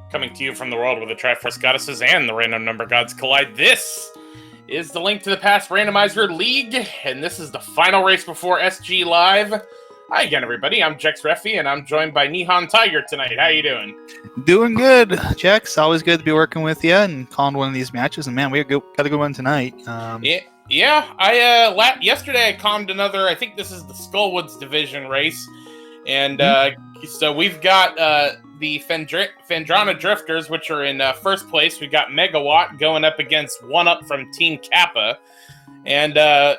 Coming to you from the world where the Triforce Goddesses and the Random Number Gods collide, this is the Link to the Past Randomizer League, and this is the final race before SG Live. Hi again, everybody. I'm Jex Reffi, and I'm joined by Nihon Tiger tonight. How you doing? Doing good, Jex. Always good to be working with you and calling one of these matches. And man, we got a good one tonight. Yesterday I calmed another. I think this is the Skullwoods division race, and so we've got the Fendrana Drifters, which are in first place. We got Megawatt going up against Oneup from Team Kappa. And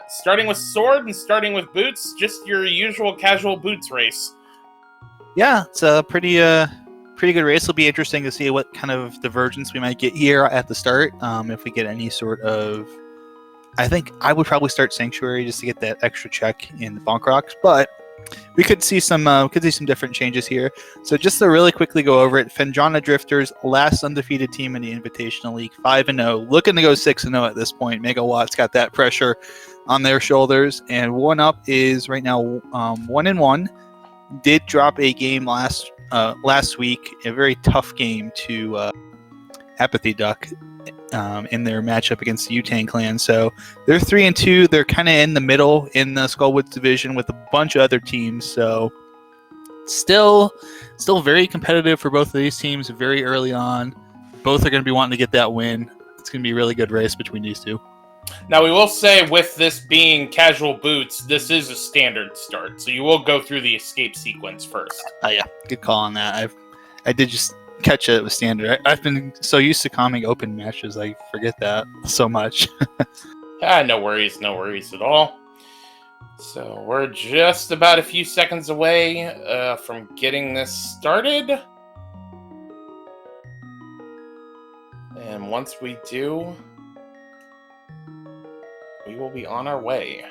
starting with Sword and starting with Boots, just your usual casual Boots race. Yeah, it's a pretty good race. It'll be interesting to see what kind of divergence we might get here at the start. If we get any sort of... I think I would probably start Sanctuary just to get that extra check in the Bonk Rocks, but we could see some different changes here. So just to really quickly go over it, Fendrana Drifters, last undefeated team in the Invitational League, 5-0, looking to go 6-0 at this point. Megawatt's got that pressure on their shoulders, and Oneup is right now 1-1. Did drop a game last week, a very tough game to Apathy Duck in their matchup against the Utang clan. So they're 3-2. They're kind of in the middle in the Skullwoods division with a bunch of other teams. So still very competitive for both of these teams very early on. Both are going to be wanting to get that win. It's going to be a really good race between these two. Now, we will say with this being casual Boots, this is a standard start. So you will go through the escape sequence first. Yeah, good call on that. I did just catch it with standard. I've been so used to calming open matches, I forget that so much. No worries at all. So we're just about a few seconds away from getting this started. And once we do, we will be on our way.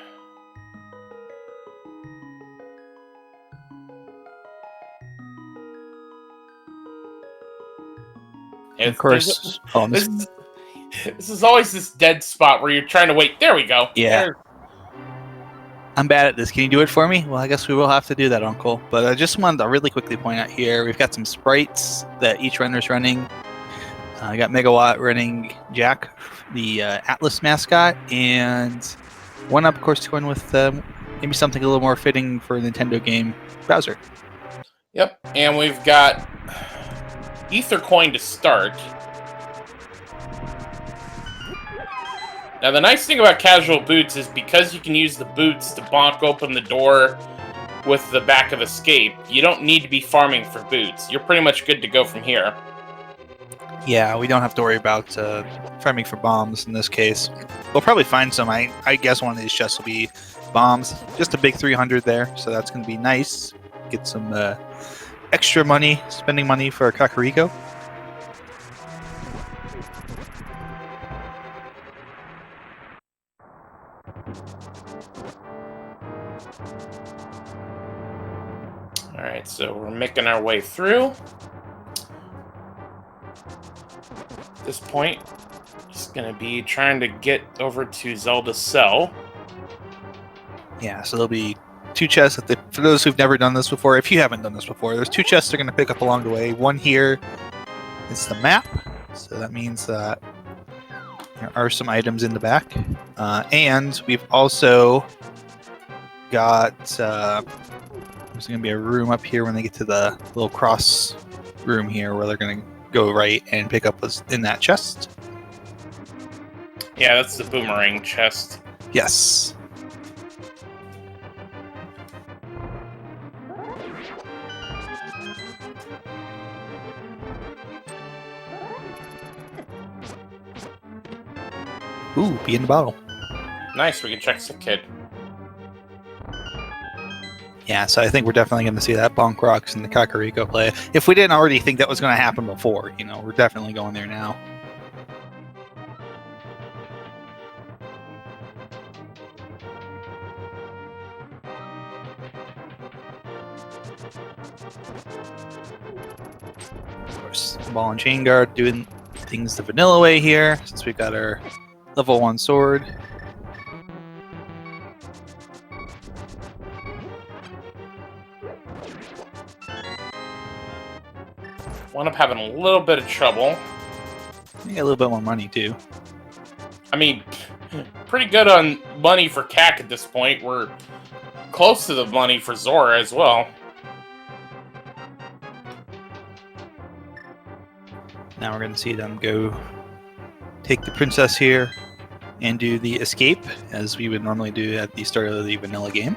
Of course. This is always this dead spot where you're trying to wait. There we go. Yeah. I'm bad at this. Can you do it for me? Well, I guess we will have to do that, Uncle. But I just wanted to really quickly point out here, we've got some sprites that each runner's running. I got Megawatt running Jack, the Atlas mascot, and Oneup, of course, going with maybe something a little more fitting for a Nintendo game, Bowser. Yep, and we've got Ether Coin to start. Now, the nice thing about casual Boots is because you can use the boots to bonk open the door with the back of escape, you don't need to be farming for boots. You're pretty much good to go from here. Yeah, we don't have to worry about farming for bombs in this case. We'll probably find some. I guess one of these chests will be bombs. Just a big 300 there, so that's going to be nice. Get some extra money, spending money for Kakariko. Alright, so we're making our way through. At this point, just going to be trying to get over to Zelda's cell. Yeah, so there'll be two chests. For those who've never done this before, if you haven't done this before, there's two chests they're going to pick up along the way. One here is the map, so that means that there are some items in the back. And we've also got... there's going to be a room up here when they get to the little cross room here where they're going to go right and pick up what's in that chest. Yeah, that's the boomerang chest. Yes. Ooh, be in the bottle. Nice, we can check the kid. Yeah, so I think we're definitely going to see that Bonk Rocks and the Kakariko play. If we didn't already think that was going to happen before, we're definitely going there now. Of course, Ball and Chain Guard doing things the vanilla way here, since we've got our level 1 sword. Oneup having a little bit of trouble. You get a little bit more money too. I mean, pretty good on money for CAC at this point. We're close to the money for Zora as well. Now we're going to see them go take the princess here and do the escape, as we would normally do at the start of the vanilla game.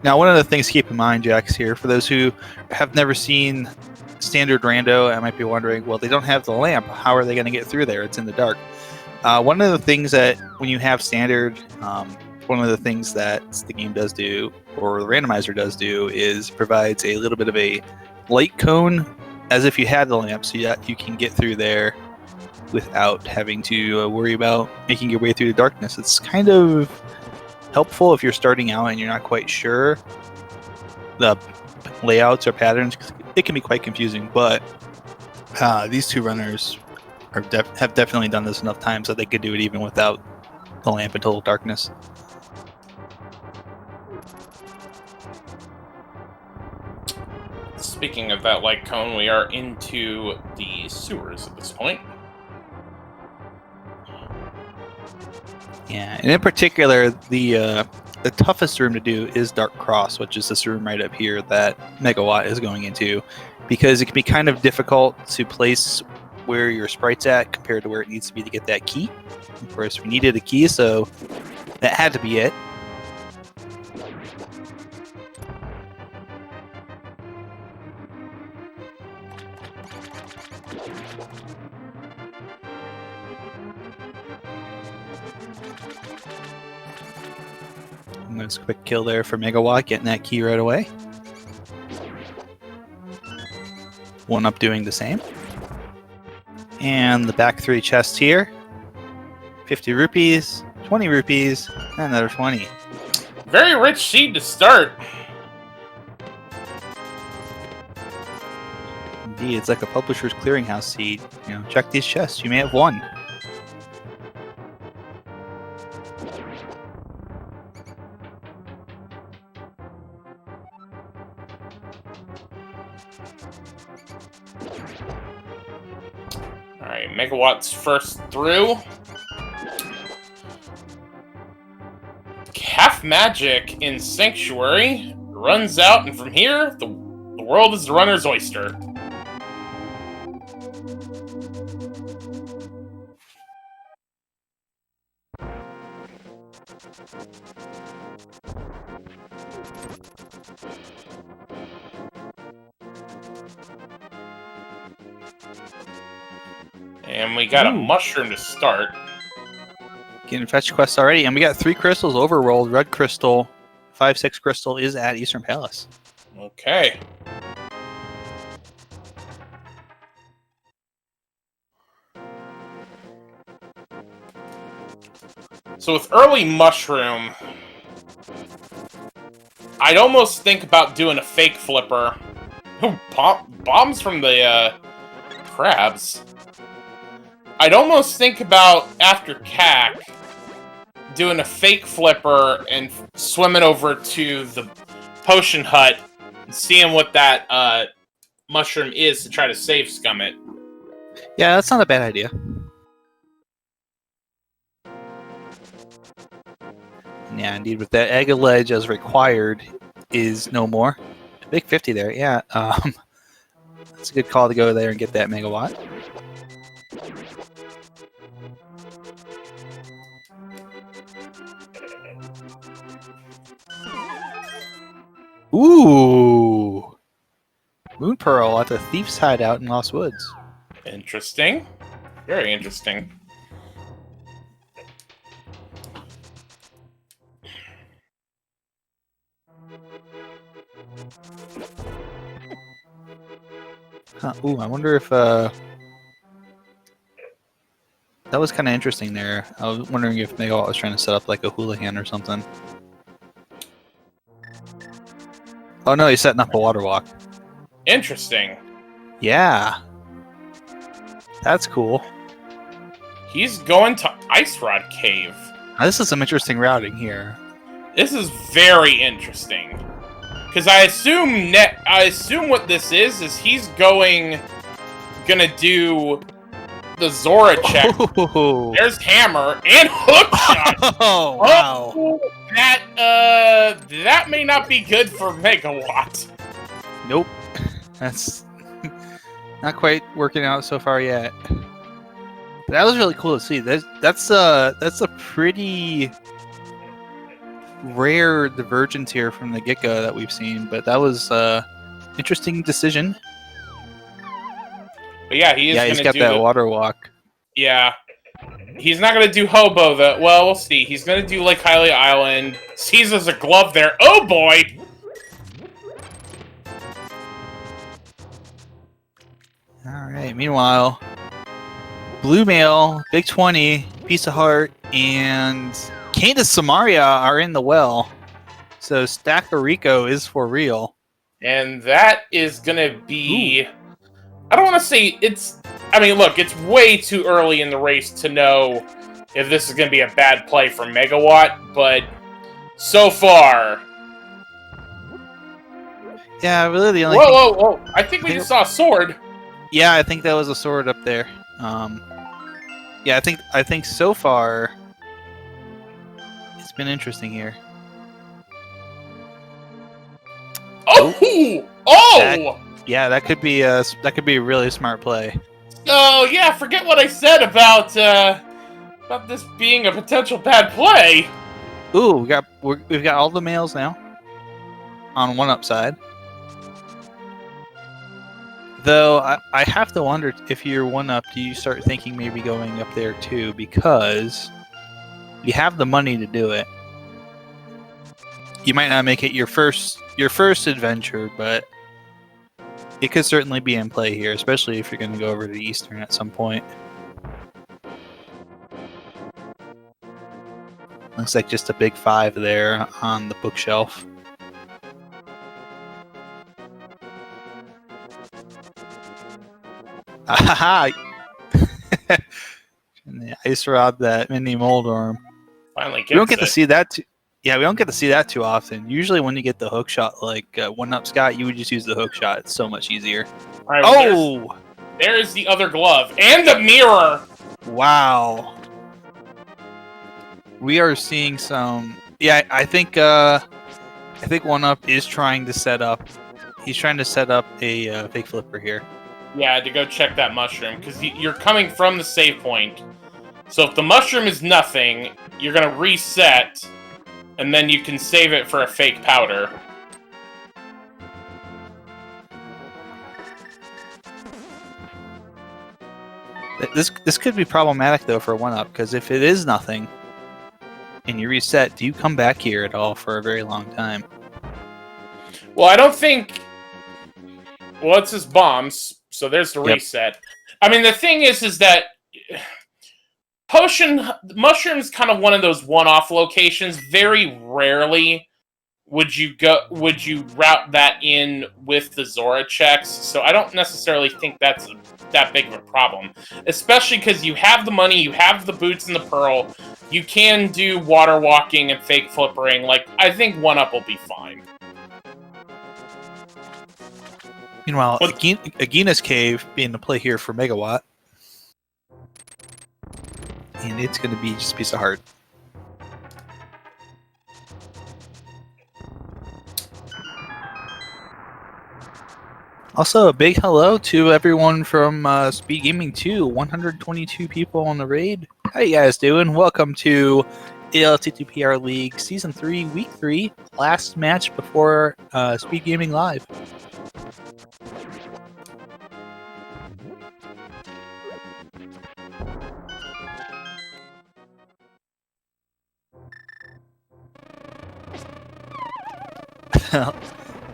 Now, one of the things to keep in mind, Jax, here, for those who have never seen standard rando, I might be wondering, well, they don't have the lamp. How are they going to get through there? It's in the dark. One of the things that when you have standard, one of the things that the game does do, or the randomizer does do, is provides a little bit of a light cone as if you had the lamp, so that you can get through there without having to worry about making your way through the darkness. It's kind of helpful if you're starting out and you're not quite sure the layouts or patterns. It can be quite confusing, but these two runners have definitely done this enough times that they could do it even without the lamp in total darkness. Speaking of that light cone, we are into the sewers at this point. Yeah, and in particular, the toughest room to do is Dark Cross, which is this room right up here that Megawatt is going into, because it can be kind of difficult to place where your sprite's at compared to where it needs to be to get that key. Of course, we needed a key, so that had to be it. Nice quick kill there for Megawatt, getting that key right away. Oneup doing the same. And the back three chests here. 50 rupees, 20 rupees, and another 20. Very rich seed to start. Indeed, it's like a publisher's clearinghouse seed. You know, check these chests, you may have won. Alright, Megawatt's first through. Half magic in Sanctuary runs out, and from here, the world is the runner's oyster. And we got a mushroom to start. Getting fetch quests already, and we got 3 crystals overrolled. Red crystal, 5/6 crystal is at Eastern Palace. Okay. So with early mushroom, I'd almost think about doing a fake flipper. Ooh, bombs from the crabs. I'd almost think about, after CAC, doing a fake flipper and swimming over to the potion hut and seeing what that mushroom is to try to save scum it. Yeah, that's not a bad idea. Yeah, indeed, with that egg ledge as required is no more. Big 50 there, yeah. That's a good call to go there and get that Megawatt. Ooh! Moon Pearl at the Thief's Hideout in Lost Woods. Interesting. Very interesting. Huh, ooh, I wonder if that was kind of interesting there. I was wondering if Megawatt was trying to set up like a hooligan or something. Oh no, he's setting up a water walk. Interesting. Yeah. That's cool. He's going to Ice Rod Cave. Now, this is some interesting routing here. This is very interesting. Because I assume what this is he's gonna do the Zora check. Oh, There's hammer and hook shot. oh wow. Oh, that may not be good for Megawatt. Nope. That's not quite working out so far yet. But that was really cool to see. That's a pretty rare divergence here from the get-go that we've seen, but that was interesting decision. But yeah, he's got that water walk. Yeah. He's not gonna do Hobo though. Well, we'll see. He's gonna do Lake Hylia Island. Sees there's a glove there. Oh boy! Alright, meanwhile, Blue Mail, Big 20, Piece of Heart, and Candace Samaria are in the well. So Stackarico is for real. And that is gonna be... Ooh. I don't want to say it's... I mean, look, it's way too early in the race to know if this is gonna be a bad play for Megawatt, but so far... Yeah, really the only Whoa! I think we just saw a sword. Yeah, I think that was a sword up there. Yeah, I think so far it's been interesting here. Oh! That could be a really smart play. Oh yeah, forget what I said about this being a potential bad play. Ooh, we've got all the males now on Oneup side. Though I have to wonder if you're Oneup, do you start thinking maybe going up there too, because you have the money to do it. You might not make it your first adventure, but it could certainly be in play here, especially if you're going to go over to Eastern at some point. Looks like just a big 5 there on the bookshelf. Aha! The ice rod that mini Moldorm. Finally gets we don't get to see that. We don't get to see that too often. Usually, when you get the hook shot, like Oneup Scott, you would just use the hook shot. It's so much easier. All right, well, there's the other glove and the mirror. Wow. We are seeing some. Yeah, I think Oneup is trying to set up. He's trying to set up a fake flipper here. Yeah, to go check that mushroom, because you're coming from the save point. So if the mushroom is nothing, you're going to reset, and then you can save it for a fake powder. This could be problematic, though, for Oneup, because if it is nothing, and you reset, do you come back here at all for a very long time? Well, I don't think... Well, it's his bombs. So there's the reset. I mean, the thing is that mushroom's kind of one of those one-off locations. Very rarely would you route that in with the Zora checks. So I don't necessarily think that's that big of a problem, especially because you have the money, you have the boots and the pearl. You can do water walking and fake flippering. Like, I think Oneup will be fine. Meanwhile, Agina's Cave being the play here for Megawatt. And it's going to be just a piece of heart. Also, a big hello to everyone from SpeedGaming 2. 122 people on the raid. How you guys doing? Welcome to ALTTPR League Season 3, Week 3. Last match before SpeedGaming Live.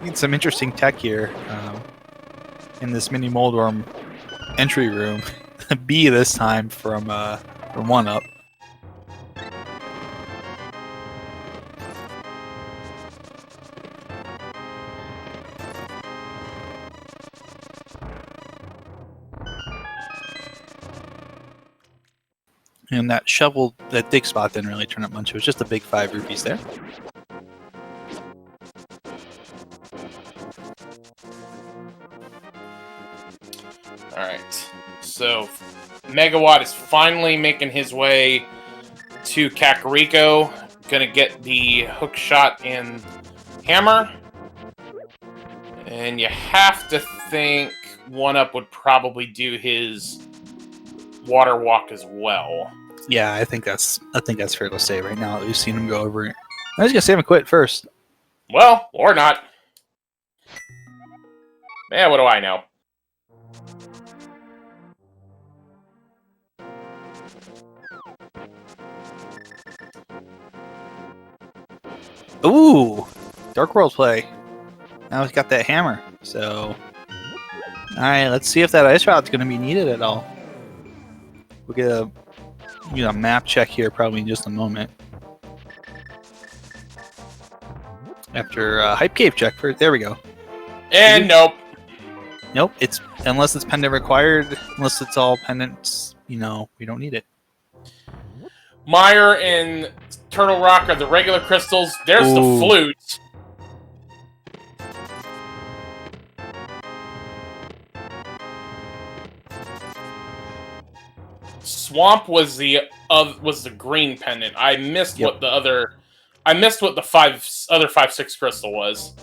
Need some interesting tech here in this mini Moldorm entry room. B this time from Oneup. And that shovel, that dig spot didn't really turn up much. It was just a big 5 rupees there. Alright. So, Megawatt is finally making his way to Kakariko. Gonna get the hook shot and hammer. And you have to think Oneup would probably do his water walk as well. Yeah, I think that's fair to say right now that we've seen him go over it. I was gonna say him quit first. Well, or not. Yeah, what do I know? Ooh, Dark World play. Now he's got that hammer. So, all right, let's see if that ice rod's going to be needed at all. We'll get a map check here probably in just a moment. After a hype cave check first. There we go. And nope. Nope. It's unless it's pendant required. Unless it's all pendants, we don't need it. Mire and Turtle Rock are the regular crystals. There's the flute. Swamp was the green pendant. I missed what the other. I missed what the other 5/6 crystal was.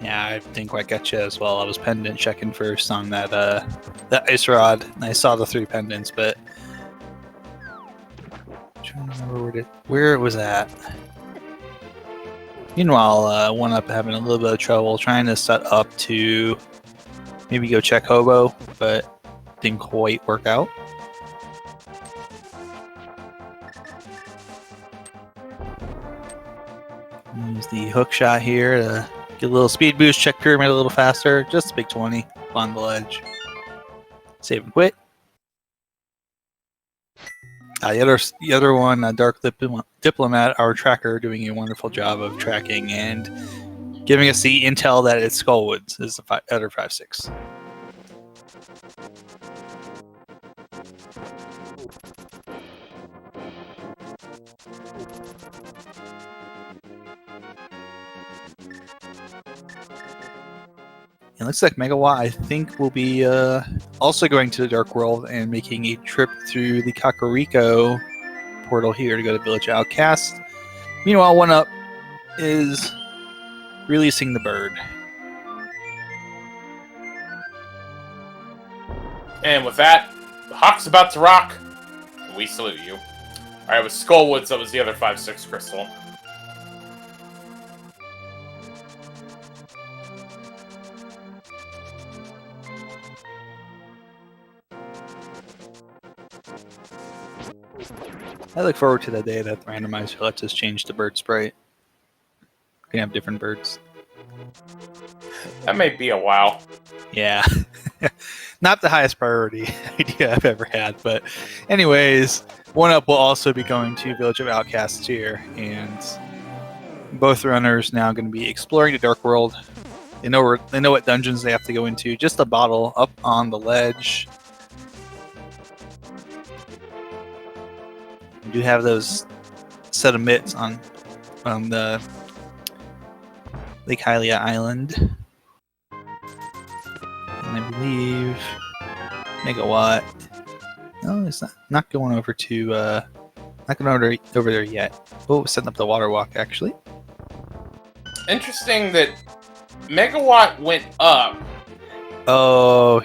Yeah, I didn't quite get you as well. I was pendant checking first on that ice rod, and I saw the 3 pendants, but I'm trying to remember where it was at. Meanwhile, Oneup having a little bit of trouble trying to set up to maybe go check Hobo, but didn't quite work out. Use the hook shot here to get a little speed boost, check pyramid a little faster. Just a big 20 on the ledge. Save and quit. The other one, Dark Diplomat, our tracker, doing a wonderful job of tracking and giving us the intel that it's Skullwoods is the other 5/6. It looks like Megawatt, I think, will be also going to the Dark World and making a trip through the Kakariko portal here to go to Village Outcast. Meanwhile, Oneup is releasing the bird. And with that, the Hawk's about to rock. We salute you. Alright, with Skullwoods, that was the other 5/6 crystal. I look forward to the day that the randomizer lets us change the bird sprite. We can have different birds. That may be a while. Yeah. Not the highest priority idea I've ever had, but anyways, Oneup will also be going to Village of Outcasts here, and both runners now going to be exploring the Dark World. They know what dungeons they have to go into. Just a bottle up on the ledge. We do have those set of mitts on the Lake Hylia Island. And I believe Megawatt. No, it's not going over to not going over there yet. Oh, setting up the water walk actually. Interesting that Megawatt went up. Oh,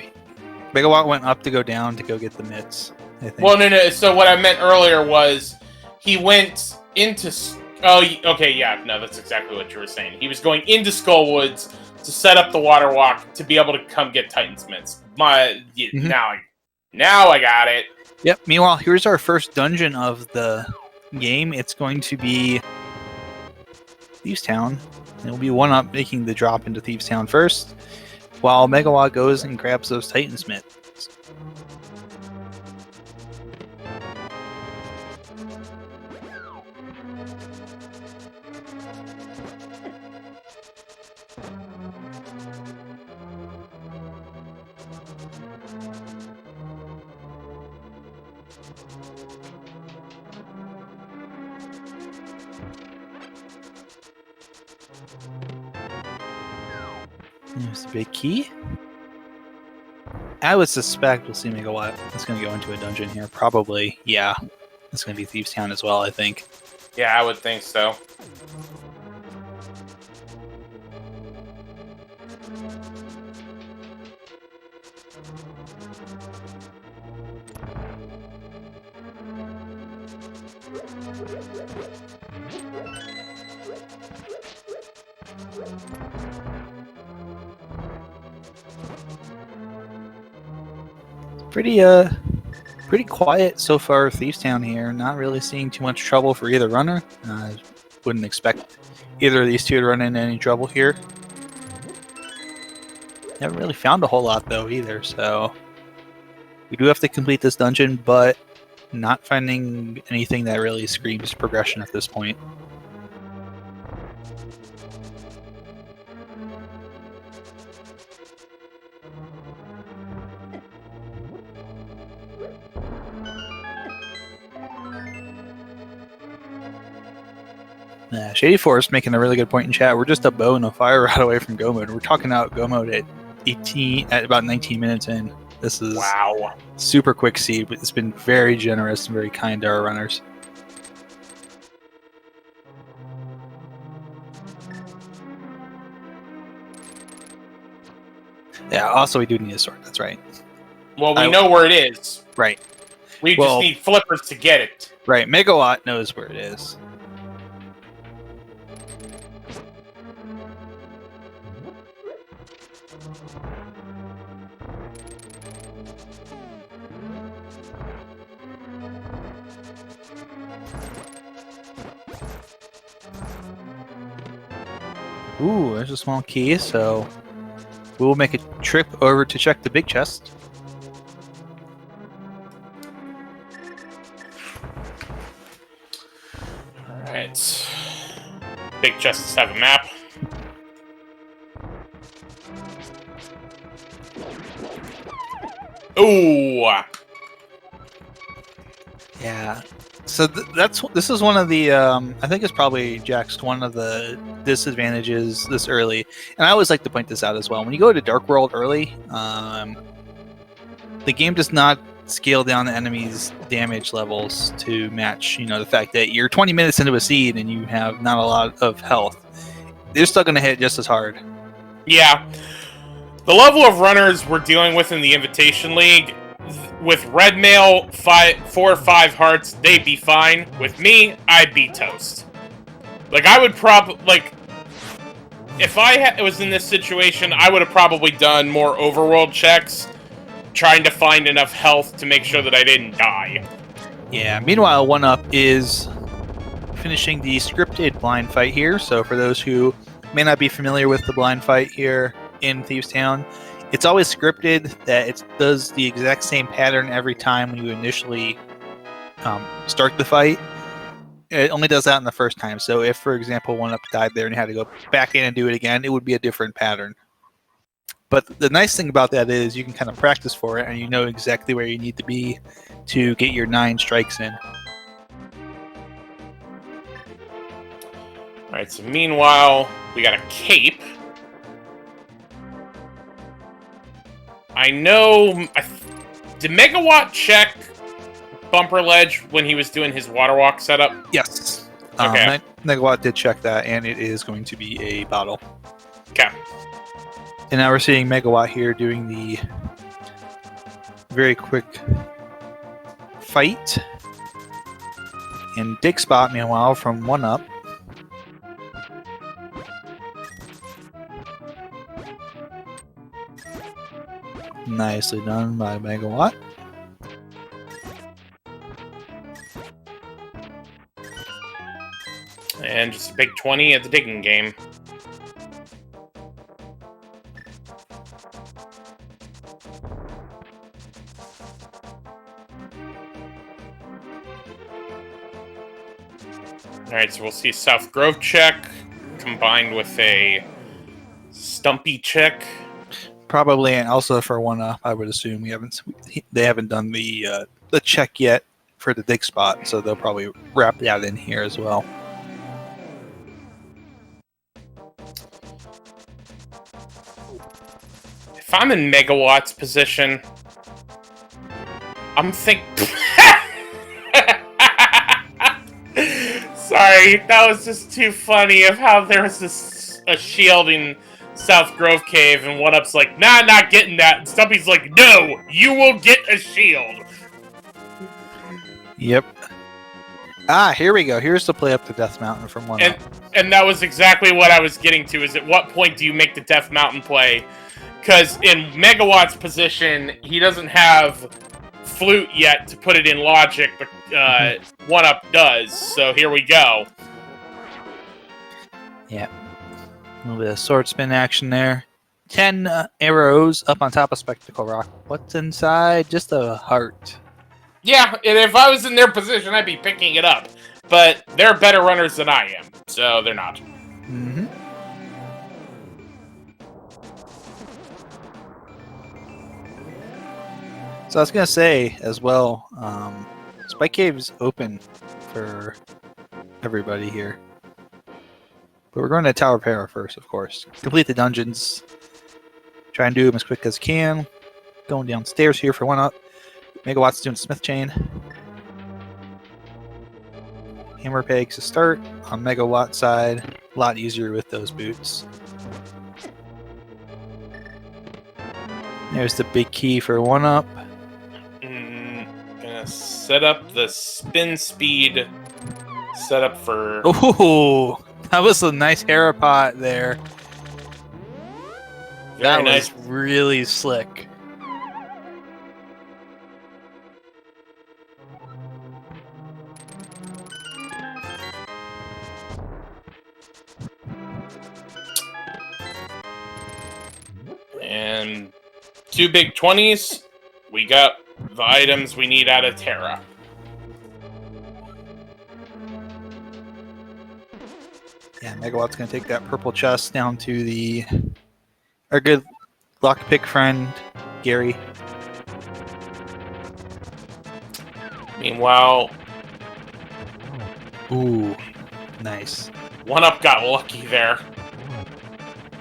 Megawatt went up to go down to go get the mitts. I think. Well, no. So what I meant earlier was he went into. Oh, okay, yeah. No, that's exactly what you were saying. He was going into Skullwoods to set up the water walk to be able to come get Titan's mitts. Now I got it. Yep. Meanwhile, here's our first dungeon of the game. It's going to be Thieves Town. It'll be Oneup making the drop into Thieves Town first, while Megawatt goes and grabs those Titan's mitts. There's the big key. I would suspect we'll see Megawatt. It's going to go into a dungeon here. Probably, yeah. It's going to be Thieves Town as well, I think. Yeah, I would think so. Pretty quiet so far, Thieves Town here. Not really seeing too much trouble for either runner. Wouldn't expect either of these two to run into any trouble here. Haven't really found a whole lot though either, so we do have to complete this dungeon, but not finding anything that really screams progression at this point. Shady Forest making a really good point in chat. We're just a bow and a fire rod away from go mode. We're talking out go mode at about 19 minutes in. This is wow. Super quick seed, but it's been very generous and very kind to our runners. Yeah, also we do need a sword, that's right. Well, we know where it is. Right. We just need flippers to get it. Right, Megawatt knows where it is. Ooh, there's a small key, so we'll make a trip over to check the big chest. Alright. Big chests have a map. Ooh! Yeah. So this is one of the I think it's probably Jax one of the disadvantages this early, and I always like to point this out as well. When you go to Dark World early, the game does not scale down the enemy's damage levels to match, the fact that you're 20 minutes into a seed and you have not a lot of health. They're still going to hit just as hard. Yeah. The level of runners we're dealing with in the Invitation League, with red mail, 4 or 5 hearts, they'd be fine. With me, I'd be toast. Like, I would if I was in this situation, I would have probably done more overworld checks, trying to find enough health to make sure that I didn't die. Yeah, meanwhile, Oneup is finishing the scripted blind fight here. So for those who may not be familiar with the blind fight here in Thieves Town, it's always scripted that it does the exact same pattern every time when you initially start the fight. It only does that in the first time. So if, for example, Oneup died there and had to go back in and do it again, it would be a different pattern. But the nice thing about that is you can kind of practice for it and you know exactly where you need to be to get your 9 strikes in. Alright, so meanwhile, we got a cape. I know... Did Megawatt check Bumper Ledge when he was doing his water walk setup? Yes. Okay. Megawatt did check that, and it is going to be a bottle. Okay. And now we're seeing Megawatt here doing the very quick fight. And dig spot, meanwhile, from Oneup. Nicely done by Megawatt. And just a big 20 at the digging game. Alright, so we'll see South Grove check combined with a Stumpy check. Probably, and also for Oneup, I would assume they haven't done the check yet for the dig spot, so they'll probably wrap that in here as well. If I'm in Megawatt's position, I'm thinking... Sorry, that was just too funny of how there was a shield in South Grove Cave, and One-Up's like, nah, not getting that. And Stumpy's like, no, you will get a shield. Yep. Ah, here we go. Here's the play up to Death Mountain from One-Up. And that was exactly what I was getting to, is at what point do you make the Death Mountain play? Because in Megawatt's position, he doesn't have Flute yet to put it in logic, but One-Up does. So here we go. Yeah. A little bit of sword spin action there. 10 arrows up on top of Spectacle Rock. What's inside? Just a heart. Yeah, and if I was in their position, I'd be picking it up. But they're better runners than I am, so they're not. Mm-hmm. So I was going to say as well, Spike Cave's open for everybody here. But we're going to Tower Para first, of course. Complete the dungeons. Try and do them as quick as can. Going downstairs here for One-Up. Megawatt's doing Smith Chain. Hammer pegs to start on Megawatt side. A lot easier with those boots. There's the big key for One-Up. Gonna set up the spin speed setup for... Oh, that was a nice Harapot there. Very nice. Was really slick. And 2 big 20s. We got the items we need out of Terra. Yeah, Megawatt's going to take that purple chest down to our good lockpick friend, Gary. Meanwhile... Ooh, nice. One-Up got lucky there.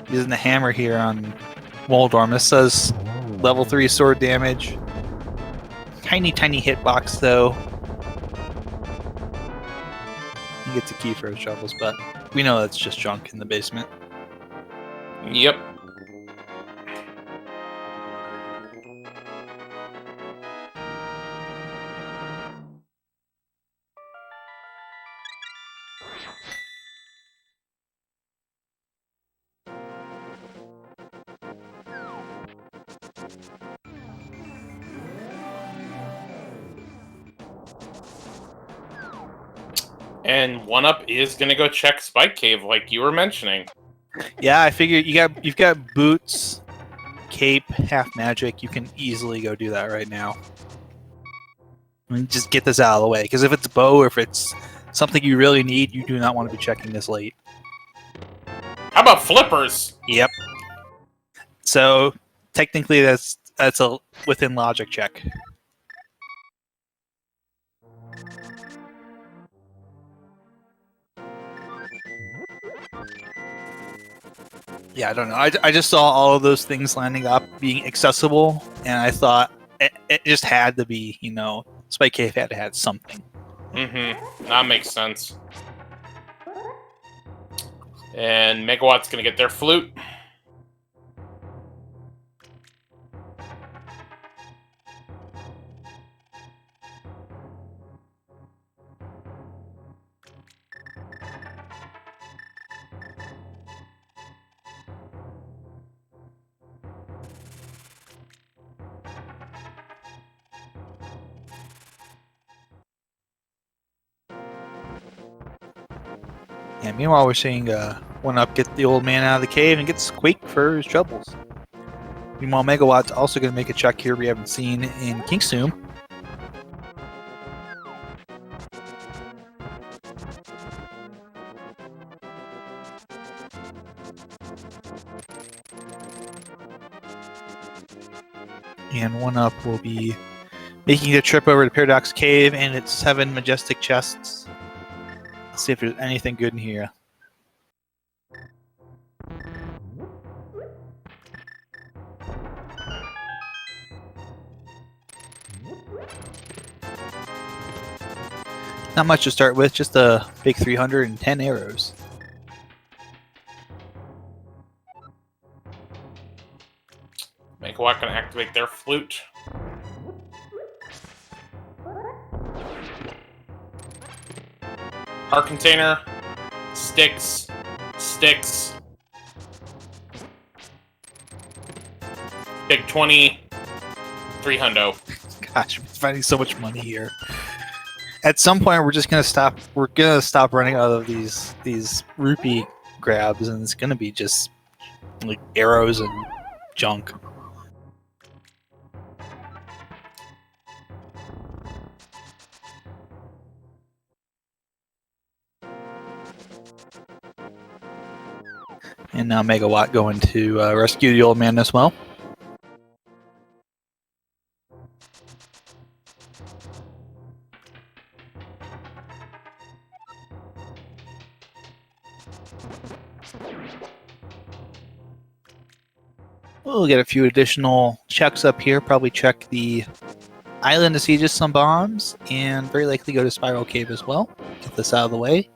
Using the hammer here on Moldorm. This says level 3 sword damage. Tiny hitbox, though. He gets a key for his shovels, but we know that's just junk in the basement. Yep. And One-Up is gonna go check Spike Cave, like you were mentioning. Yeah, I figured you've got boots, cape, half magic. You can easily go do that right now. I mean, just get this out of the way, because if it's bow or if it's something you really need, you do not want to be checking this late. How about flippers? Yep. So technically, that's a within logic check. Yeah, I don't know. I just saw all of those things lining up, being accessible, and I thought it just had to be, Spike Cave had to have something. Mm-hmm. That makes sense. And Megawatt's gonna get their flute. Yeah, meanwhile, we're seeing One-Up get the old man out of the cave and gets Quake for his troubles. Meanwhile, Megawatt's also going to make a check here we haven't seen in Kingstomb. And One-Up will be making the trip over to Paradox Cave and its 7 majestic chests. Let's see if there's anything good in here. Not much to start with, just a big 310 arrows. Megawott can activate their flute. Heart container. Sticks. Sticks. Big 20. 3 hundo. Gosh, we're finding so much money here. At some point, we're just gonna stop. We're gonna stop running out of these rupee grabs, and it's gonna be just like arrows and junk. And now Megawatt going to rescue the old man as well. We'll get a few additional checks up here. Probably check the island to see just some bombs, and very likely go to Spiral Cave as well. Get this out of the way.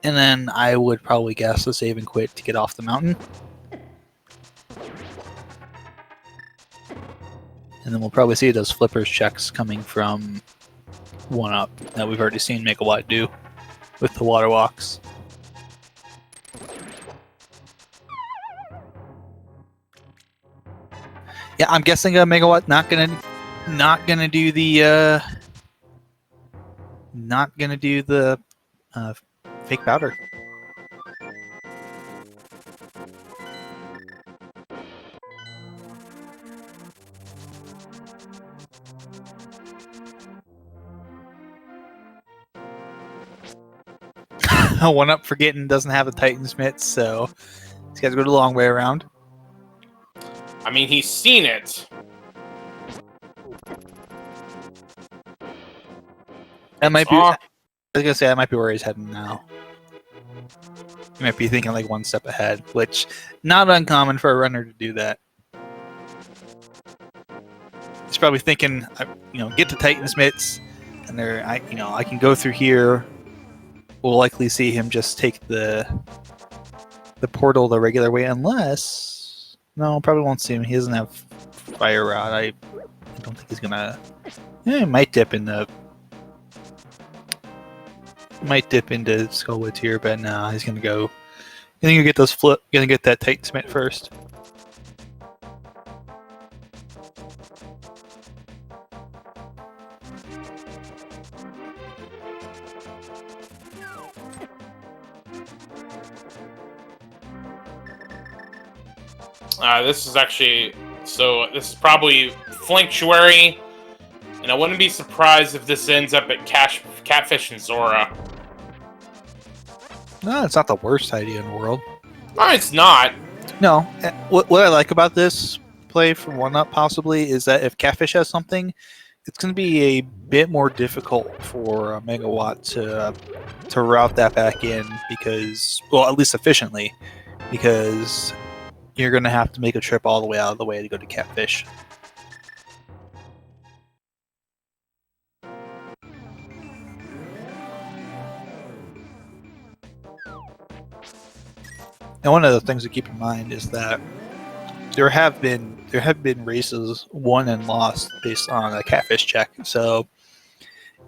And then I would probably guess a save and quit to get off the mountain. And then we'll probably see those flippers checks coming from Oneup that we've already seen Megawatt do with the water walks. Yeah, I'm guessing Megawatt not gonna do the fake powder. Oneup forgetting doesn't have the Titan's mitts, so these guys go the long way around. I mean, he's seen it. That might be. I was gonna say that might be where he's heading now. He might be thinking like one step ahead, which not uncommon for a runner to do that. He's probably thinking, get the Titan's mitts, and I can go through here. We'll likely see him just take the portal the regular way, unless probably won't see him. He doesn't have fire rod. I don't think he's gonna. He might dip into Skullwoods here, but nah, he's gonna go. Gonna get those gonna get that Titan's mitt first. This is probably Flanctuary, and I wouldn't be surprised if this ends up at Catfish and Zora. No, it's not the worst idea in the world. No, it's not. No, what I like about this play from Oneup possibly is that if Catfish has something, it's going to be a bit more difficult for Megawatt to route that back in because, well, at least efficiently, because you're going to have to make a trip all the way out of the way to go to Catfish. And one of the things to keep in mind is that there have been races won and lost based on a Catfish check. So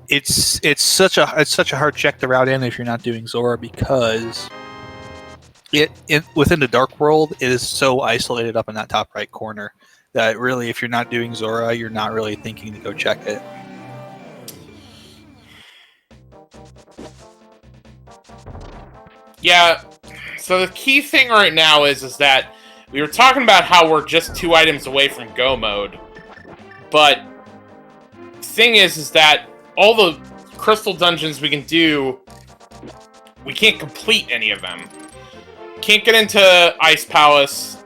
it's such a hard check to route in if you're not doing Zora, because within the Dark World, it is so isolated up in that top right corner that really, if you're not doing Zora, you're not really thinking to go check it. Yeah. So the key thing right now is that we were talking about how we're just 2 items away from go mode, but the thing is that all the crystal dungeons we can do, we can't complete any of them. Can't get into Ice Palace.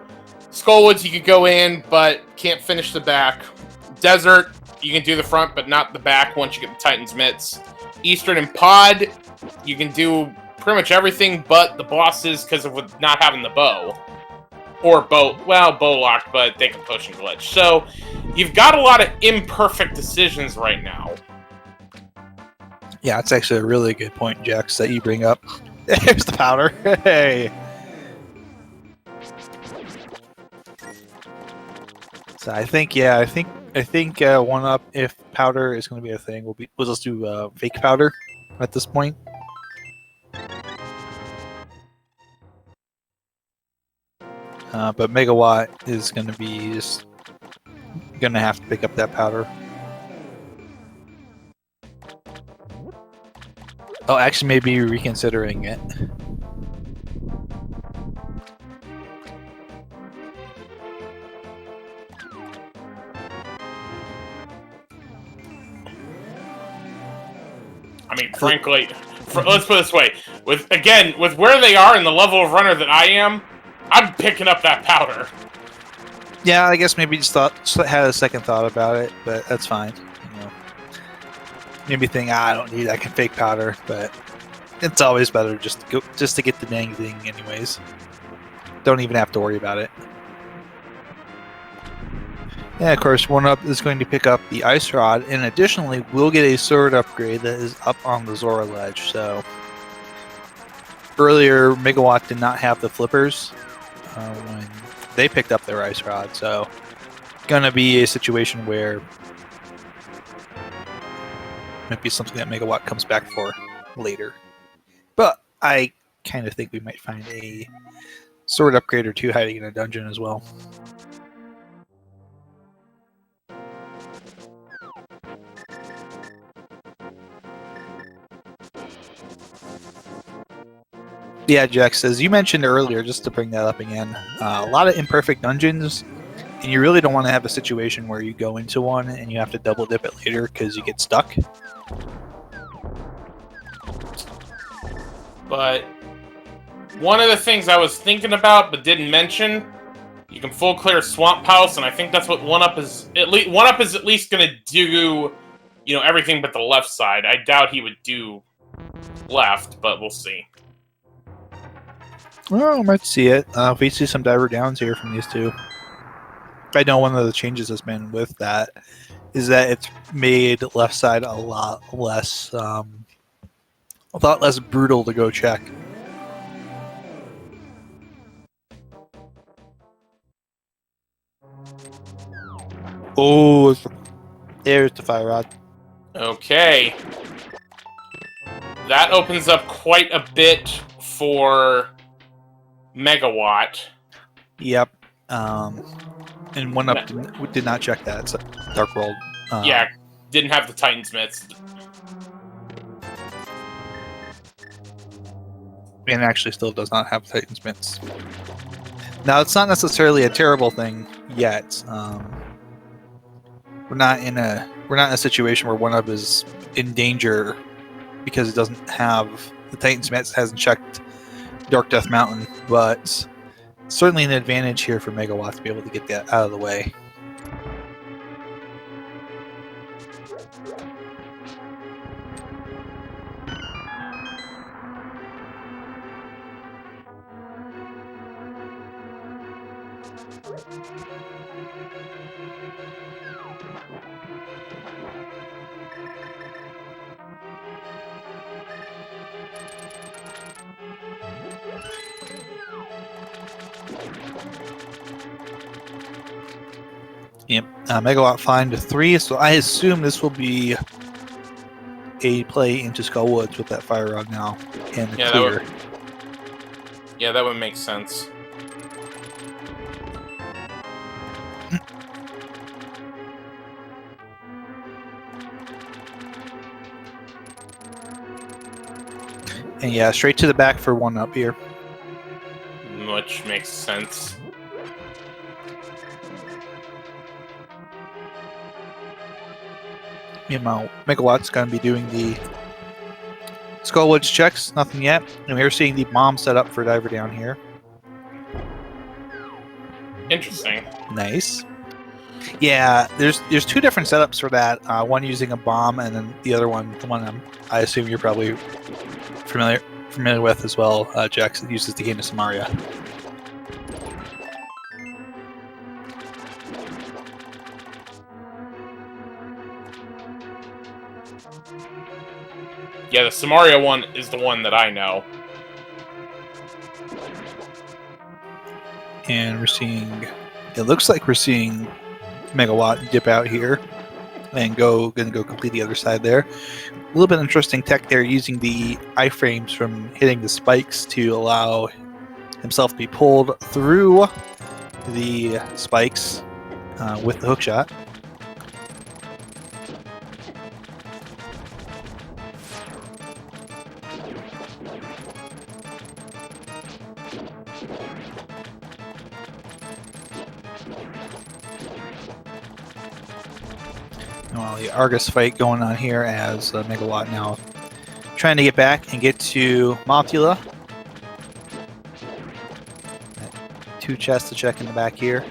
Skullwoods you could go in, but can't finish the back. Desert, you can do the front, but not the back once you get the Titan's mitts. Eastern and Pod, you can do pretty much everything but the bosses because of not having the bow. Or bow locked, but they can push and glitch. So, you've got a lot of imperfect decisions right now. Yeah, it's actually a really good point, Jax, that you bring up. There's the powder. Hey. So I think, yeah, I think Oneup, if powder is going to be a thing, we'll just do fake powder at this point. But Megawatt is going to be just going to have to pick up that powder. Oh, actually, maybe reconsidering it. I mean, frankly, let's put it this way: with where they are and the level of runner that I am, I'm picking up that powder. Yeah, I guess maybe just had a second thought about it, but that's fine. You know, maybe think I don't need. I can fake powder, but it's always better just to get the dang thing, anyways. Don't even have to worry about it. Yeah, of course, Oneup is going to pick up the Ice Rod, and additionally, we'll get a sword upgrade that is up on the Zora ledge. So earlier, Megawatt did not have the flippers when they picked up their Ice Rod, so gonna be a situation where might be something that Megawatt comes back for later. But I kind of think we might find a sword upgrade or two hiding in a dungeon as well. Yeah, Jax, as you mentioned earlier, just to bring that up again, a lot of imperfect dungeons, and you really don't want to have a situation where you go into one and you have to double dip it later because you get stuck. But one of the things I was thinking about but didn't mention, you can full clear Swamp House, and I think that's what Oneup is. Oneup is at least going to do, you know, everything but the left side. I doubt he would do left, but we'll see. Well, we might see it. If we see some diver downs here from these two. I know one of the changes has been with that is that it's made left side a lot less brutal to go check. Oh, there's the fire rod. Okay. That opens up quite a bit for Megawatt. Yep. And Oneup did not check that. It's a Dark World. Yeah, didn't have the Titansmiths. And actually still does not have Titansmiths. Now, it's not necessarily a terrible thing yet. We're not in a situation where Oneup is in danger because it doesn't have the Titansmiths, hasn't checked Dark Death Mountain, but certainly an advantage here for Megawatt to be able to get that out of the way. Yep, Megawatt find a 3, so I assume this will be a play into Skullwoods with that fire rod now and the clear. That would make sense. And yeah, straight to the back for Oneup here. Which makes sense. Megawatt's going to be doing the Skullwoods checks, nothing yet. And we're seeing the bomb set up for diver down here. Interesting. Nice. Yeah, there's two different setups for that. One using a bomb, and then the other one, the one I assume you're probably familiar with as well, Jax, that uses the game of Samaria. Yeah, the Samaria one is the one that I know. And we're seeing, it looks like we're seeing Megawatt dip out here and gonna go complete the other side there. A little bit interesting tech there, using the iframes from hitting the spikes to allow himself to be pulled through the spikes with the hook shot. Well, the Argus fight going on here as Megawatt now trying to get back and get to Mothula. 2 chests to check in the back here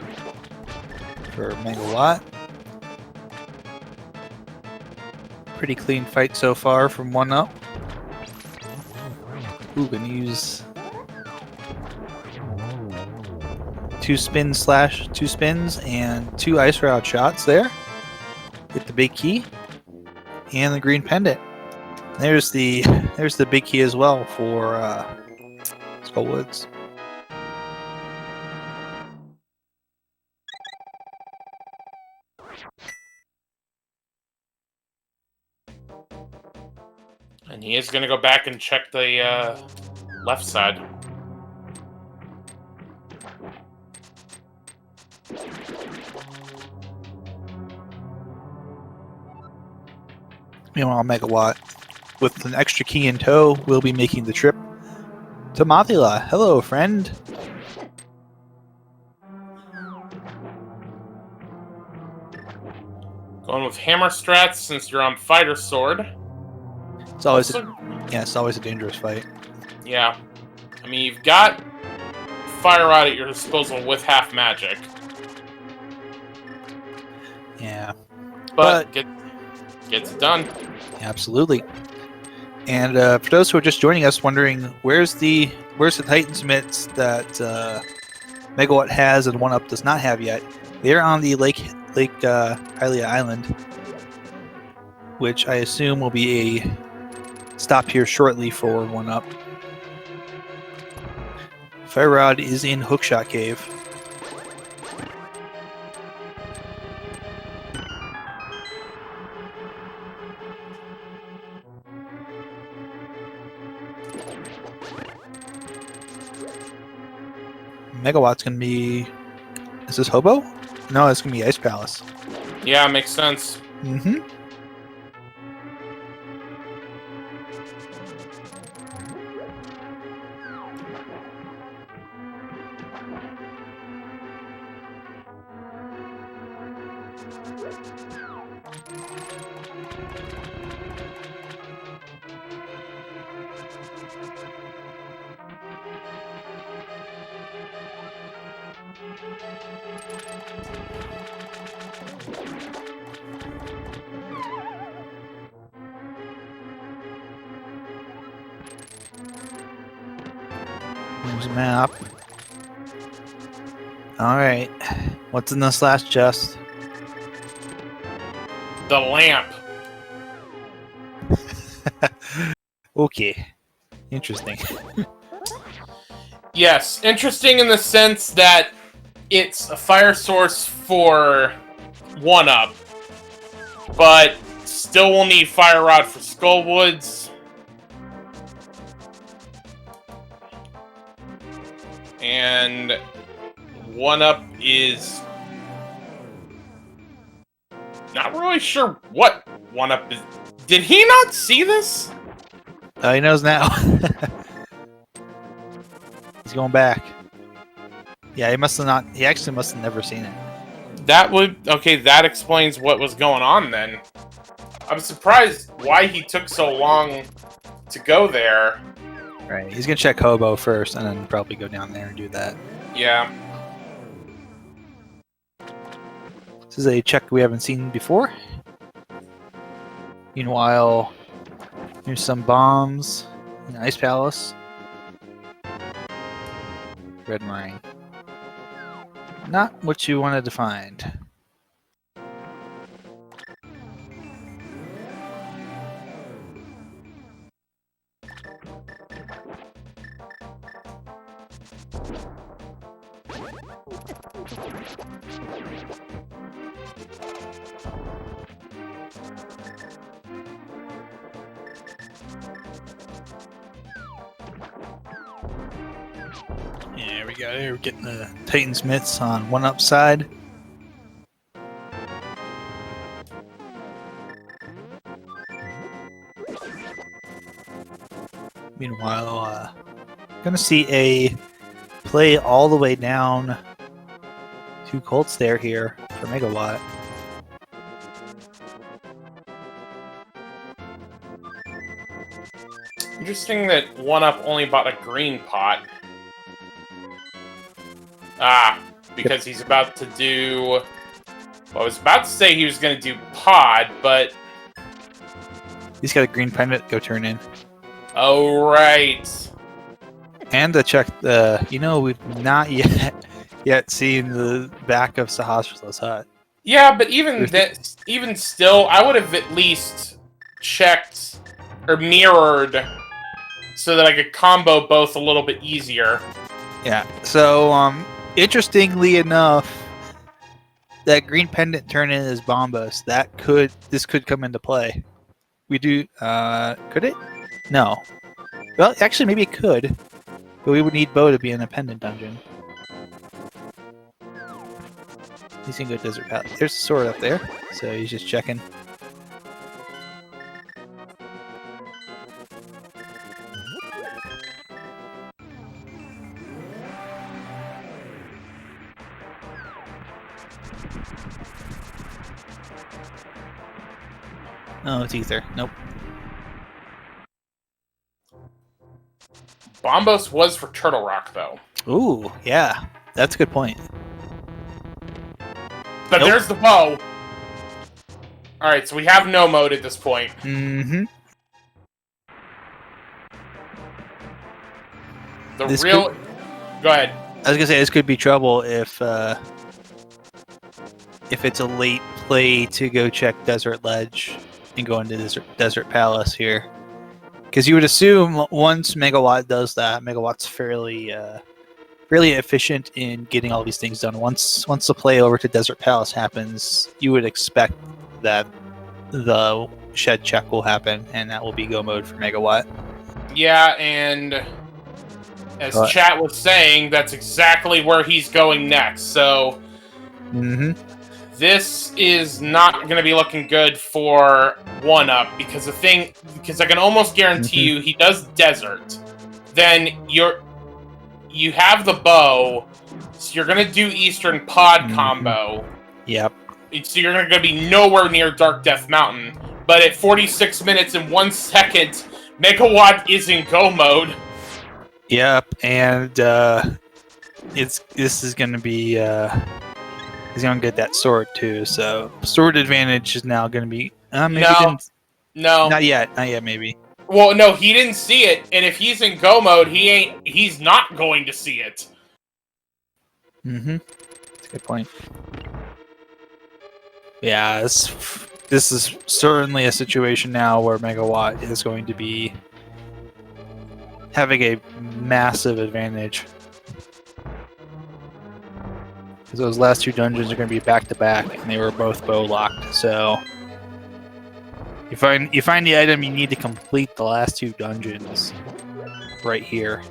for Megawatt. Pretty clean fight so far from Oneup. Ooh, gonna use 2 spins and 2 ice rod shots there. Get the big key and the green pendant. There's the big key as well for Skullwoods. And he is going to go back and check the left side. Meanwhile, Megawatt, with an extra key in tow, will be making the trip to Mothula. Hello, friend. Going with hammer strats since you're on fighter sword. It's always it's always a dangerous fight. Yeah. I mean, you've got fire rod at your disposal with half magic. Yeah. But gets it done. Absolutely. And for those who are just joining us, wondering where's the Titan's mitts that Megawatt has and Oneup does not have yet? They're on the Lake Hylia Island, which I assume will be a stop here shortly for Oneup. Fire Rod is in Hookshot Cave. Megawatt's gonna be. Is this Hobo? No, it's gonna be Ice Palace. Yeah, makes sense. Mm-hmm. There's a map. Alright. What's in this last chest? The lamp. Okay. Interesting. Yes, interesting in the sense that it's a fire source for Oneup, but still will need fire rod for Skullwoods. And Oneup is not really sure what Oneup is. Did he not see this? He knows now. He's going back. Yeah, he must have not. He actually must have never seen it. That explains what was going on then. I'm surprised why he took so long to go there. Right, he's gonna check Hobo first, and then probably go down there and do that. Yeah. This is a check we haven't seen before. Meanwhile, here's some bombs in Ice Palace. Red mine. Not what you wanted to find. Yeah, we got it. We're getting the Titan's mitts on Oneup side. Meanwhile, gonna see a play all the way down to Cold Stare here for Megawatt. Interesting that Oneup only bought a green pot. Ah, because he's about to do... Well, I was about to say he was going to do pod, but... He's got a green pendant, go turn in. Oh, right. And to check the... we've not yet seen the back of Sahasrar's hut. Yeah, but even still, I would have at least checked or mirrored so that I could combo both a little bit easier. Yeah, so, interestingly enough, that green pendant turn in is Bombos. This could come into play. We do, could it? No. Well, actually, maybe it could, but we would need Bo to be in a pendant dungeon. He's gonna go Desert Path. There's a sword up there, so he's just checking. Oh, it's Ether. Nope. Bombos was for Turtle Rock, though. Ooh, yeah. That's a good point. But there's the bow. Alright, so we have no mode at this point. Mm-hmm. Go ahead. I was gonna say this could be trouble if it's a late play to go check Desert Ledge and go into Desert Palace here, because you would assume once Megawatt does that, Megawatt's fairly efficient in getting all these things done. Once the play over to Desert Palace happens, you would expect that the shed check will happen, and that will be go mode for Megawatt. Yeah, and as chat was saying, that's exactly where he's going next. So this is not going to be looking good for Oneup, because I can almost guarantee you he does Desert. Then you have the bow, so you're going to do Eastern Pod combo. Yep. So you're going to be nowhere near Dark Death Mountain. But at 46 minutes and 1 second, Megawatt is in go mode. Yep, and this is going to be he's going to get that sword too. So sword advantage is now going to be No, not yet, maybe. Well, no, he didn't see it, and if he's in go mode, he's not going to see it. That's a good point. Yeah, this is certainly a situation now where Megawatt is going to be having a massive advantage, because those last two dungeons are going to be back to back, and they were both bow locked. So you find the item you need to complete the last two dungeons right here.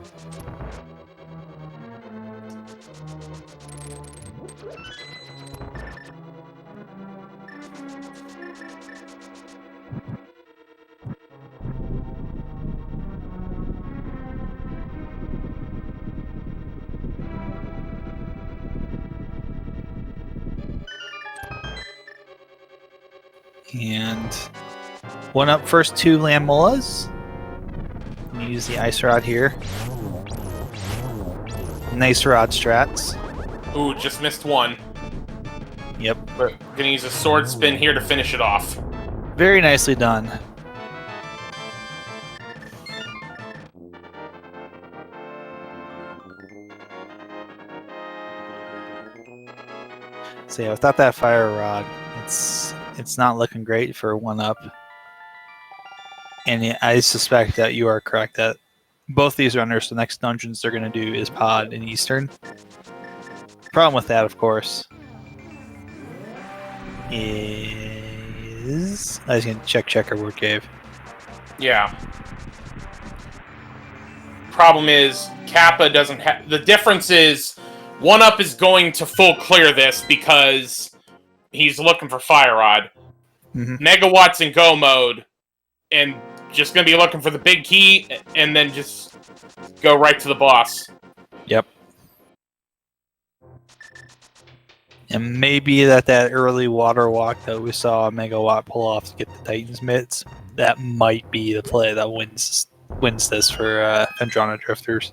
And Oneup first two land mullas. Use the ice rod here. Nice rod strats. Ooh, just missed one. Yep. We're gonna use a sword spin here to finish it off. Very nicely done. So yeah, without that fire rod, it's not looking great for Oneup. And I suspect that you are correct that both these runners, the next dungeons they're going to do is Pod and Eastern. Problem with that, of course, is I was going to check Checkerboard Cave. Yeah. problem is Kappa doesn't have... The difference is Oneup is going to full clear this because he's looking for Fire Rod. Megawatt's in go mode and just going to be looking for the big key and then just go right to the boss. Yep. And maybe that early water walk that we saw Megawatt pull off to get the Titan's mitts, that might be the play that wins this for Phendrana Drifters.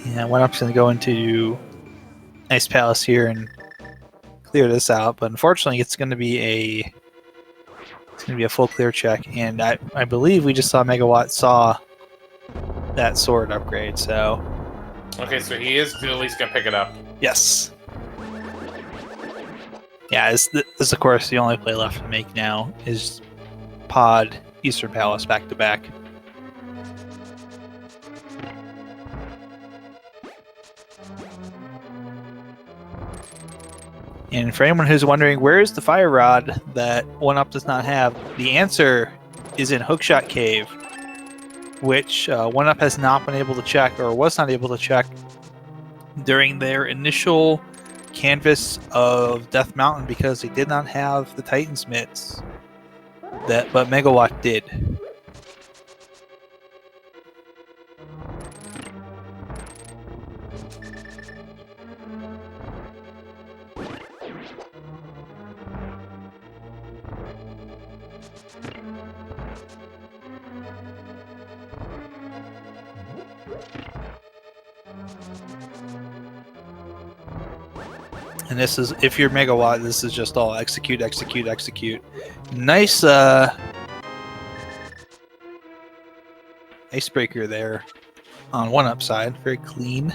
Yeah, Oneup's going to go into Ice Palace here and clear this out, but unfortunately it's going to be a full clear check, and I believe we just saw Megawatt saw that sword upgrade, so... Okay, so he is at least going to pick it up. Yes. Yeah, this is of course the only play left to make now is Pod Eastern Palace back to back. And for anyone who's wondering where is the Fire Rod that Oneup does not have, the answer is in Hookshot Cave, which Oneup has not been able to check, or was not able to check, during their initial canvas of Death Mountain because they did not have the Titan's mitts, but Megawatt did. And this is, if you're Megawatt, this is just all execute, execute, execute. Nice icebreaker there on Oneup side. Very clean.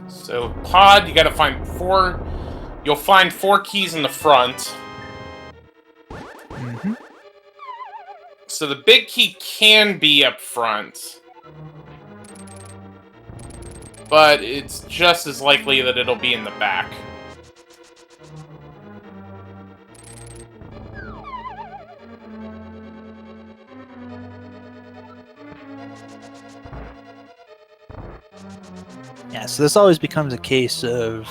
So, Pod, you gotta find 4... You'll find 4 keys in the front. Mm-hmm. So the big key can be up front. But it's just as likely that it'll be in the back. Yeah, so this always becomes a case of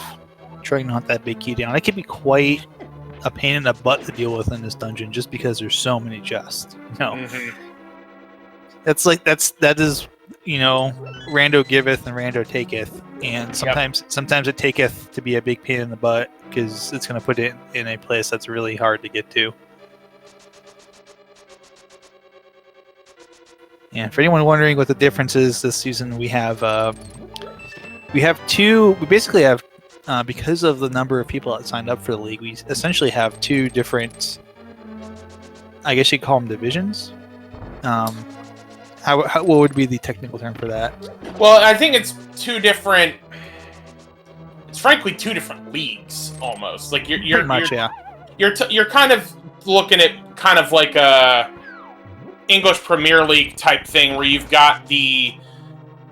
trying to hunt that big key down. It can be quite a pain in the butt to deal with in this dungeon just because there's so many chests. That's like that is, you know, rando giveth and rando taketh, and sometimes it taketh to be a big pain in the butt because it's going to put it in a place that's really hard to get to. And for anyone wondering what the difference is this season, we basically have because of the number of people that signed up for the league, we essentially have 2 different, I guess you'd call them divisions. What would be the technical term for that? Well, I think it's 2 different. It's frankly 2 different leagues almost. Like you're kind of looking at kind of like a English Premier League type thing where you've got the,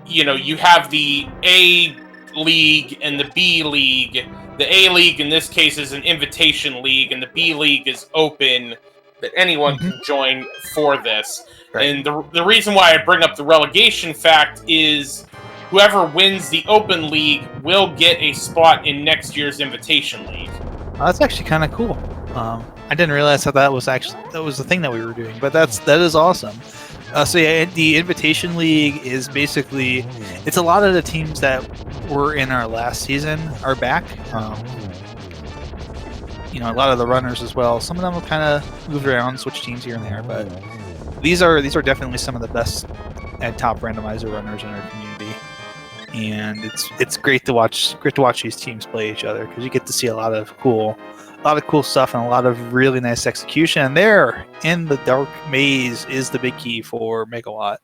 you know, you have the A League and the B League. The A League in this case is an invitation league, and the B League is open. that anyone can join for this. Right. And the reason why I bring up the relegation fact is whoever wins the Open League will get a spot in next year's Invitation League. Oh, that's actually kind of cool. I didn't realize that was the thing that we were doing, but that is awesome. So yeah, the Invitation League is basically, it's a lot of the teams that were in our last season are back. You know, a lot of the runners as well. Some of them have kind of moved around, switched teams here and there, but these are definitely some of the best and top randomizer runners in our community. And it's great to watch these teams play each other, because you get to see a lot of cool stuff and a lot of really nice execution. And there in the dark maze is the big key for Megawatt.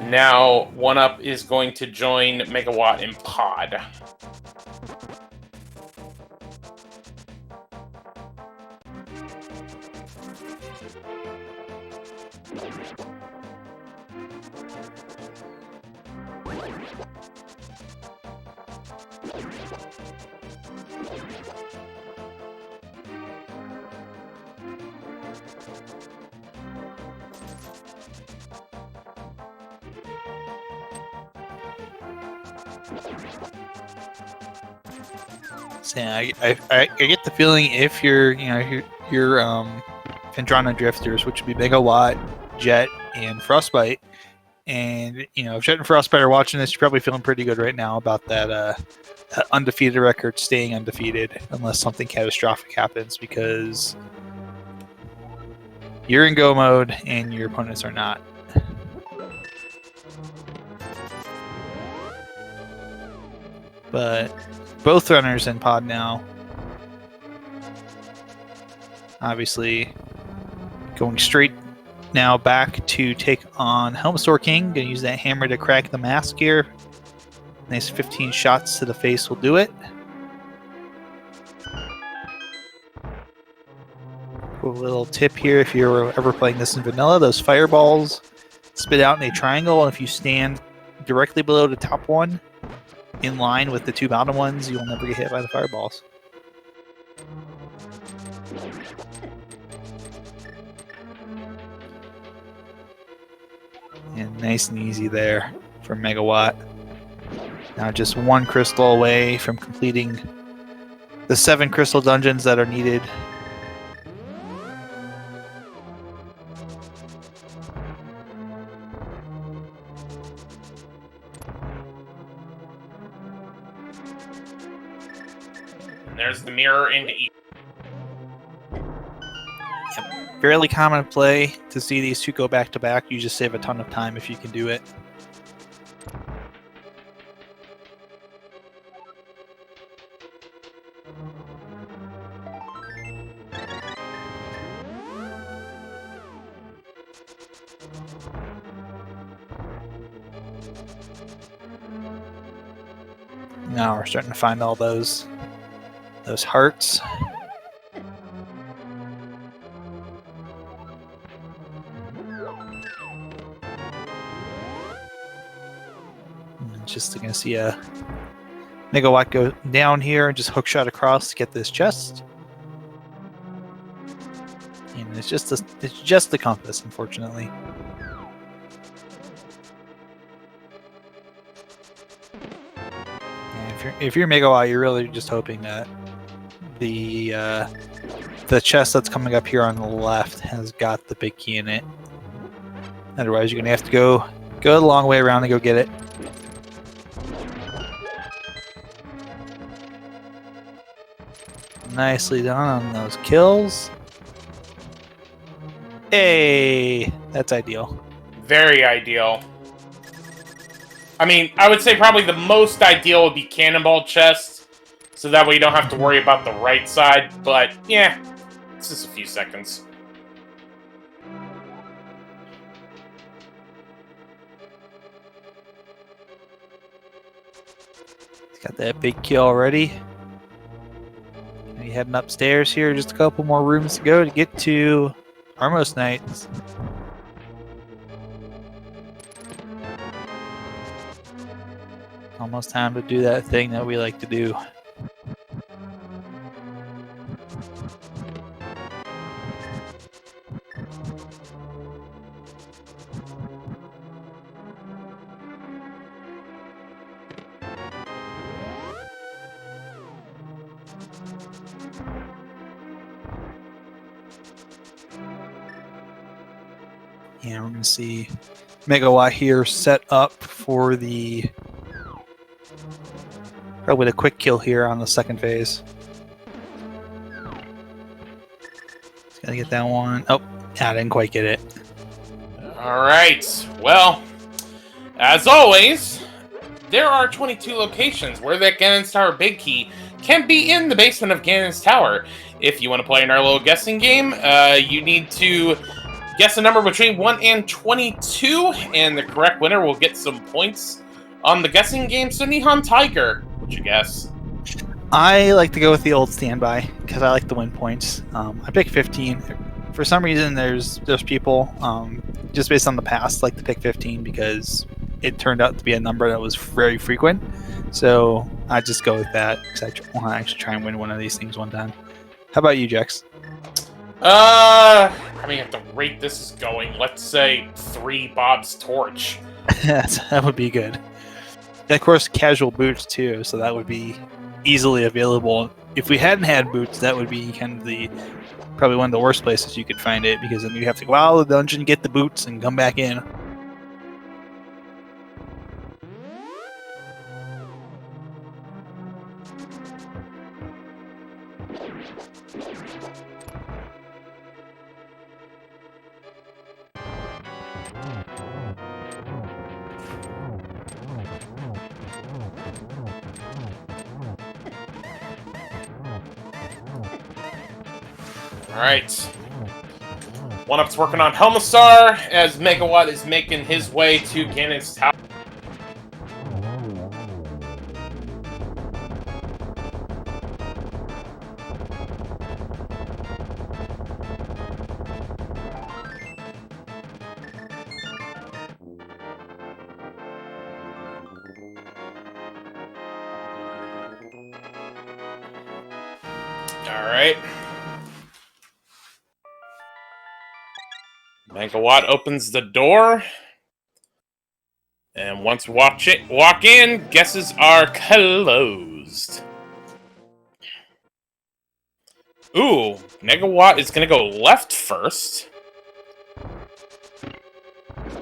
Now, Oneup is going to join Megawatt in Pod. So yeah, I get the feeling if you're Vendrana Drifters, which would be Megawatt, Jet, and Frostbite, and if Jet and Frostbite are watching this, you're probably feeling pretty good right now about that undefeated record staying undefeated unless something catastrophic happens, because you're in go mode and your opponents are not. But both runners in pod now. Obviously, going straight now back to take on Helmstor King. Gonna use that hammer to crack the mask here. Nice 15 shots to the face will do it. Cool little tip here, if you're ever playing this in vanilla, those fireballs spit out in a triangle, and if you stand directly below the top one, in line with the two bottom ones, you'll never get hit by the fireballs. And nice and easy there for Megawatt. Now just one crystal away from completing the 7 crystal dungeons that are needed. There's the mirror into each. Fairly common play to see these two go back to back. You just save a ton of time if you can do it. Now we're starting to find all those hearts. And just gonna see a Megawatt go down here and just hook shot across to get this chest. And it's just the compass, unfortunately. If you're Megawatt, you're really just hoping that the chest that's coming up here on the left has got the big key in it. Otherwise, you're gonna have to go the long way around and go get it. Nicely done on those kills. Hey, that's ideal. Very ideal. I mean, I would say probably the most ideal would be cannonball chests, so that way you don't have to worry about the right side, but yeah, it's just a few seconds. Got that big kill already. Gonna be heading upstairs here. Just a couple more rooms to go to get to Armos Knights. Almost time to do that thing that we like to do. Yeah, we're going to see Megawatt here set up for the probably a quick kill here on the second phase. Just gotta get that one. Oh, I didn't quite get it. All right. Well, as always, there are 22 locations where that Ganon's Tower Big Key can be in the basement of Ganon's Tower. If you want to play in our little guessing game, you need to guess a number between 1 and 22, and the correct winner will get some points on the guessing game. So, Nihon Tiger, what'd you guess? I like to go with the old standby because I like the win points. I picked 15. For some reason, there's people just based on the past like to pick 15 because it turned out to be a number that was very frequent. So I just go with that because I want to actually try and win one of these things one time. How about you, Jex? I mean, at the rate this is going, let's say 3 Bob's Torch. That would be good. And of course, casual boots too, so that would be easily available. If we hadn't had boots, that would be kind of probably one of the worst places you could find it, because then you have to go out of the dungeon, get the boots, and come back in. Alright. Oneup's working on Helmasar as Megawatt is making his way to Ganon's Tower. Alright. Megawatt opens the door. And once we walk in, guesses are closed. Ooh, Megawatt is going to go left first.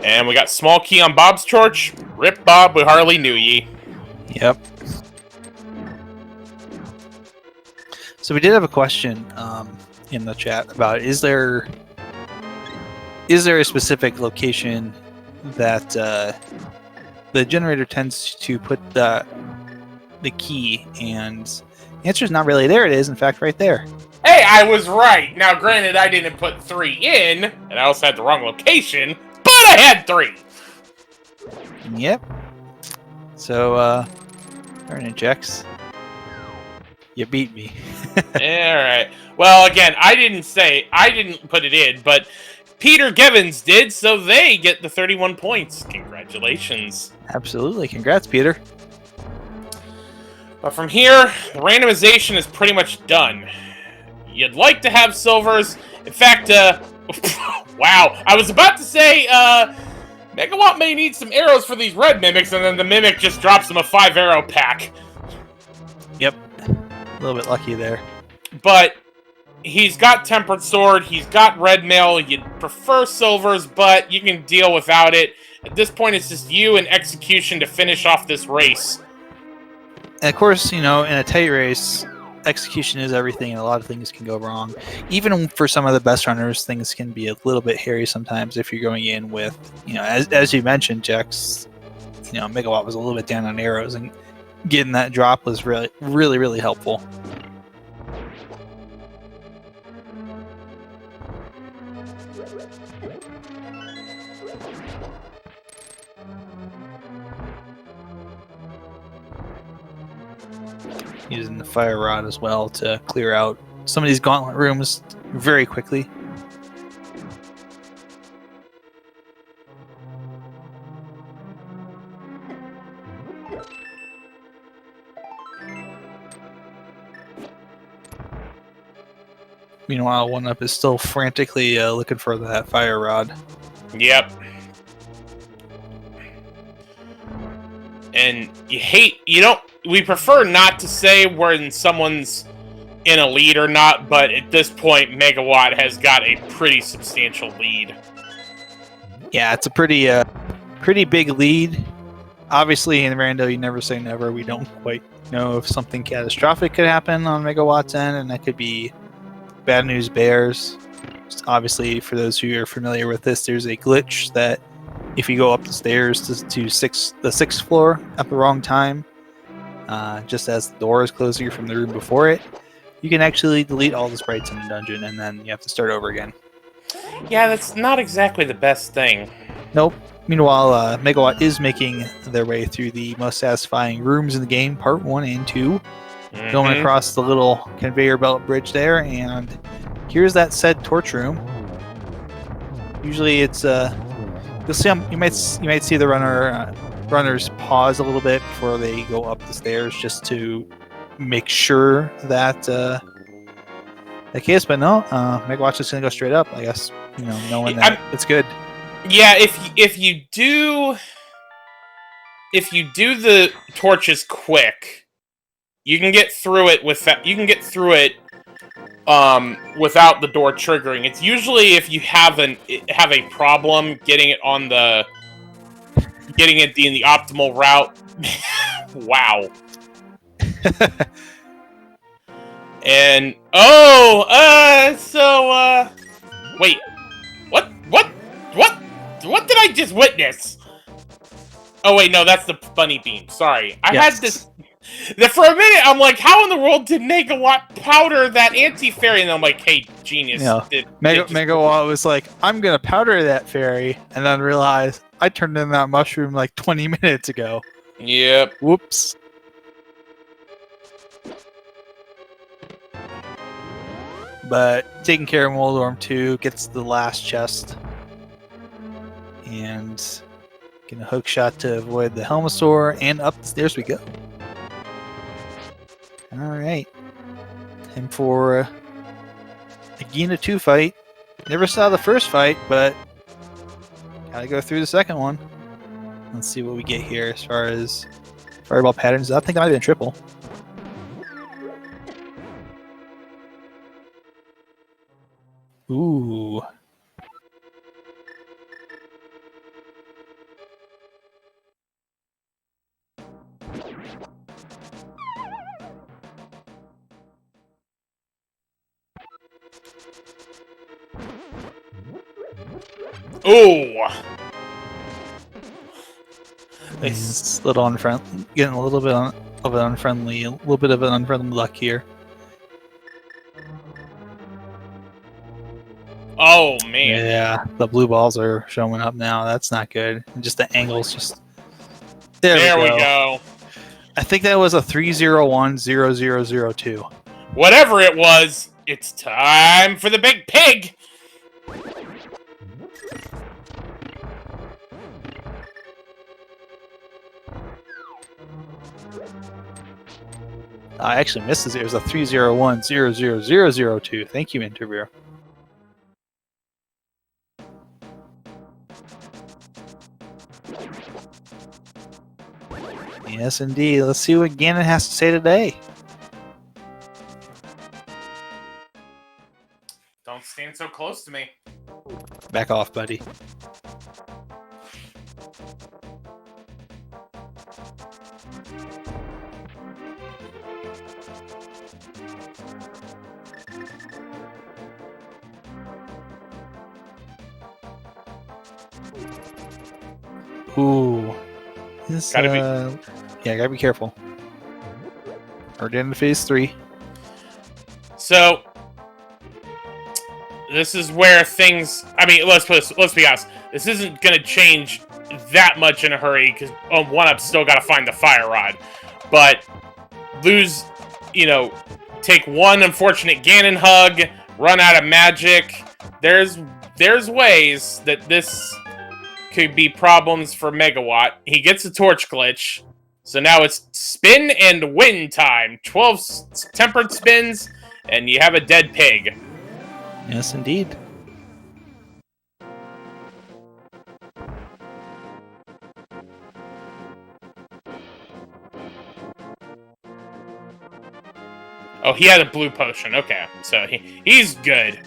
And we got small key on Bob's torch. Rip Bob, we hardly knew ye. Yep. So we did have a question in the chat about is there a specific location that the generator tends to put the key, and the answer is not really there. It is, in fact, right there. Hey, I was right. Now, granted, I didn't put 3 in, and I also had the wrong location, but I had 3. Yep. So, turn injects. You beat me. Alright. Well, again, I didn't put it in, but Peter Gevins did, so they get the 31 points. Congratulations. Absolutely. Congrats, Peter. But from here, the randomization is pretty much done. You'd like to have silvers. In fact, wow. I was about to say, Megawatt may need some arrows for these red mimics, and then the mimic just drops him a 5-arrow pack. Yep. A little bit lucky there. But he's got Tempered Sword, he's got Red Mail, you'd prefer silvers, but you can deal without it. At this point, it's just you and Execution to finish off this race. And of course, you know, in a tight race, execution is everything, and a lot of things can go wrong. Even for some of the best runners, things can be a little bit hairy sometimes if you're going in with, you know, as you mentioned, Jex, you know, Megawatt was a little bit down on arrows, and getting that drop was really helpful. using the fire rod as well to clear out some of these gauntlet rooms very quickly. Meanwhile, Oneup is still frantically looking for that fire rod. Yep. And we prefer not to say when someone's in a lead or not, but at this point, Megawatt has got a pretty substantial lead. Yeah, it's a pretty big lead. Obviously, in Rando, you never say never. We don't quite know if something catastrophic could happen on Megawatt's end, and that could be bad news bears. Obviously, for those who are familiar with this, there's a glitch that if you go up the stairs to the sixth floor at the wrong time, just as the door is closing from the room before it, you can actually delete all the sprites in the dungeon, and then you have to start over again. Yeah, that's not exactly the best thing. Nope. Meanwhile, Megawatt is making their way through the most satisfying rooms in the game, part 1 and 2. Going across the little conveyor belt bridge there, and here's that said torch room. Usually it's you'll see you might see the runners pause a little bit before they go up the stairs just to make sure that the case, but no, Megawatt's just gonna go straight up, I guess, knowing that it's good. Yeah, if you do the torches quick, you can get through it without the door triggering. It's usually if you have a problem getting it in the optimal route. Wow. And wait, what did I just witness? Oh wait, no, that's the bunny beam. Sorry, I had this. For a minute, I'm like, how in the world did Megawatt powder that anti-fairy? And I'm like, hey, genius. Megawatt was like, I'm going to powder that fairy, and then realized I turned in that mushroom like 20 minutes ago. Yep. Whoops. But taking care of Moldorm 2 gets the last chest. And getting a hook shot to avoid the Helmosaur, and up the stairs we go. Alright. Time for a Gina 2 fight. Never saw the first fight, but gotta go through the second one. Let's see what we get here as far as fireball patterns. I think I might have been triple. Ooh. Ooh. It's a little unfriendly. Getting a little bit of an unfriendly luck here. Oh man. Yeah, the blue balls are showing up now. That's not good. And just the angles, just there we go. I think that was a 3010002. Whatever it was, it's time for the big pig. I actually missed it. It was a 3010002. Thank you, interviewer. Yes, indeed. Let's see what Ganon has to say today. Don't stand so close to me. Back off, buddy. Ooh. This, yeah, gotta be careful. We're getting to phase 3. So, this is where things... I mean, let's be honest. This isn't gonna change that much in a hurry, because Oneup still gotta find the fire rod. But you know, take one unfortunate Ganon hug, run out of magic. There's ways that this could be problems for Megawatt. He gets a torch glitch. So now it's spin and win time. 12 tempered spins, and you have a dead pig. Yes, indeed. Oh, he had a blue potion. Okay, so he's good.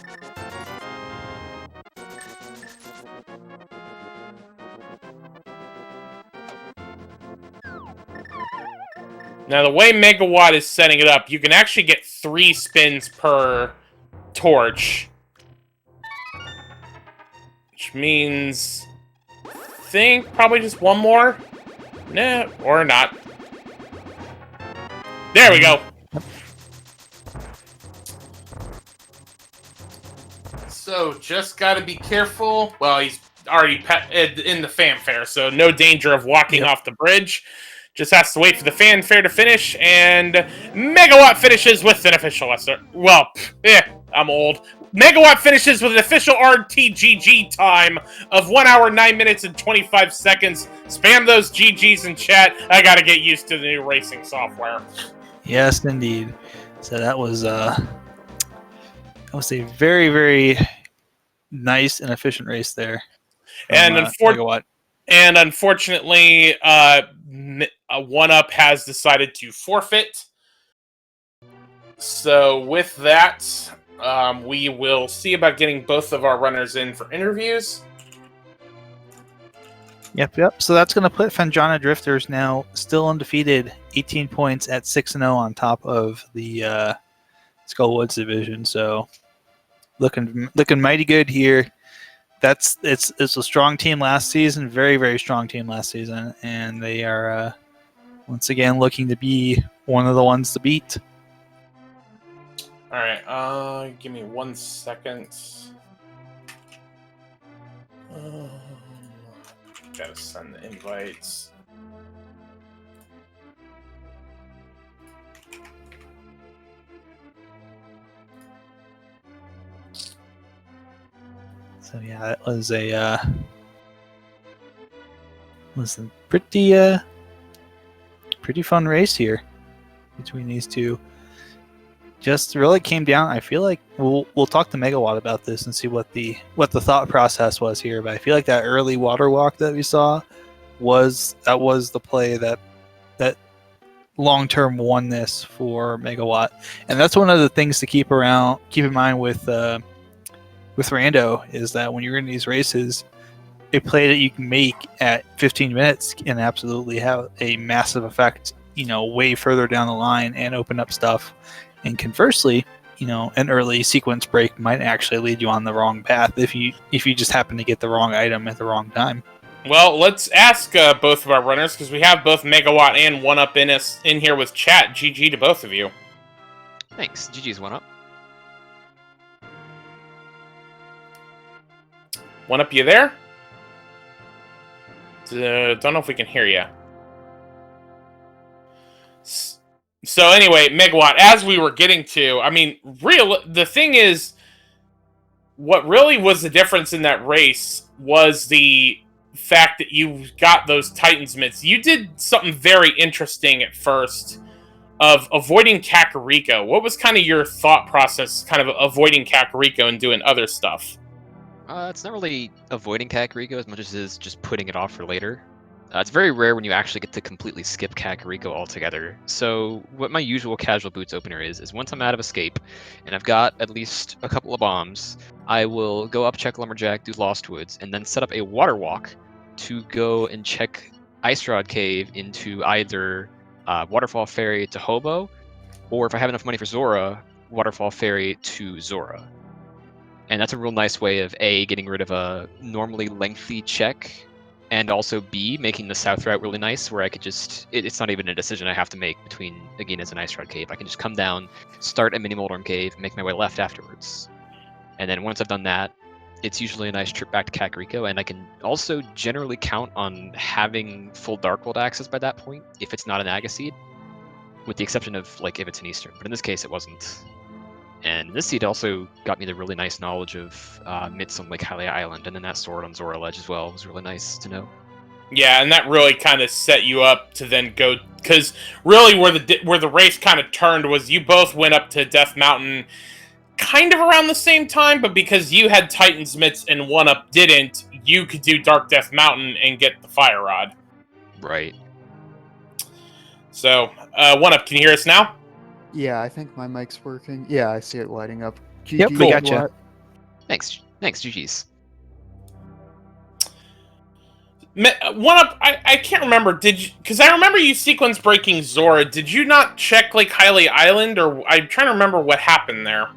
Now, the way Megawatt is setting it up, you can actually get 3 spins per torch. Which means... I think probably just one more? Nah, or not. There we go! So, just gotta be careful. Well, he's already in the fanfare, so no danger of walking off the bridge. Just has to wait for the fanfare to finish, and Megawatt finishes with an official lesser. Well, I'm old. Megawatt finishes with an official RTGG time of 1 hour, 9 minutes, and 25 seconds. Spam those GGs in chat. I gotta get used to the new racing software. Yes, indeed. So that was a very, very nice and efficient race there. And unfortunately, Oneup has decided to forfeit. So with that, we will see about getting both of our runners in for interviews. Yep. So that's going to put Fendrana Drifters now still undefeated, 18 points at 6-0 on top of the Skullwoods division. So looking mighty good here. It's a strong team last season, very, very strong team last season, and they are once again looking to be one of the ones to beat. All right, give me 1 second. Gotta send the invites. So yeah, that was a pretty fun race here between these two. Just really came down. I feel like we'll talk to Megawatt about this and see what the thought process was here. But I feel like that early water walk that we saw was the play that long-term won this for Megawatt, and that's one of the things to keep in mind with Rando, is that when you're in these races, a play that you can make at 15 minutes can absolutely have a massive effect, way further down the line and open up stuff. And conversely, an early sequence break might actually lead you on the wrong path if you just happen to get the wrong item at the wrong time. Well, let's ask both of our runners, because we have both Megawatt and Oneup in here with chat. GG to both of you. Thanks. GG's Oneup. Oneup, you there? Don't know if we can hear you. So anyway, Megawatt, as we were getting to, the thing is, what really was the difference in that race was the fact that you got those Titans mitts. You did something very interesting at first of avoiding Kakariko. What was kind of your thought process, kind of avoiding Kakariko and doing other stuff? It's not really avoiding Kakariko as much as it is just putting it off for later. It's very rare when you actually get to completely skip Kakariko altogether. So what my usual casual boots opener is once I'm out of escape and I've got at least a couple of bombs, I will go up, check Lumberjack, do Lost Woods, and then set up a water walk to go and check Ice Rod Cave into either Waterfall Ferry to Hobo, or if I have enough money for Zora, Waterfall Ferry to Zora. And that's a real nice way of A, getting rid of a normally lengthy check, and also B, making the south route really nice, where I could just, it's not even a decision I have to make between Aginas and Ice Rod Cave. I can just come down, start a mini Moldorm Cave, make my way left afterwards. And then once I've done that, it's usually a nice trip back to Kakariko, and I can also generally count on having full Dark World access by that point, if it's not an Agaseed. with the exception of like if it's an Eastern, but in this case it wasn't. And this seed also got me the really nice knowledge of Mitts on Lake Hylia Island, and then that sword on Zora Ledge as well was really nice to know. Yeah, and that really kind of set you up to then go, because really where the race kind of turned was you both went up to Death Mountain kind of around the same time, but because you had Titan's Mitts and Oneup didn't, you could do Dark Death Mountain and get the Fire Rod. Right. So, Oneup, can you hear us now? Yeah, I think my mic's working. Yeah, I see it lighting up. Yep, GG, we gotcha. what? Thanks, GG's. Oneup, I can't remember. Did you? Because I remember you sequence breaking Zora. Did you not check Lake Hylia Island, or I'm trying to remember what happened there?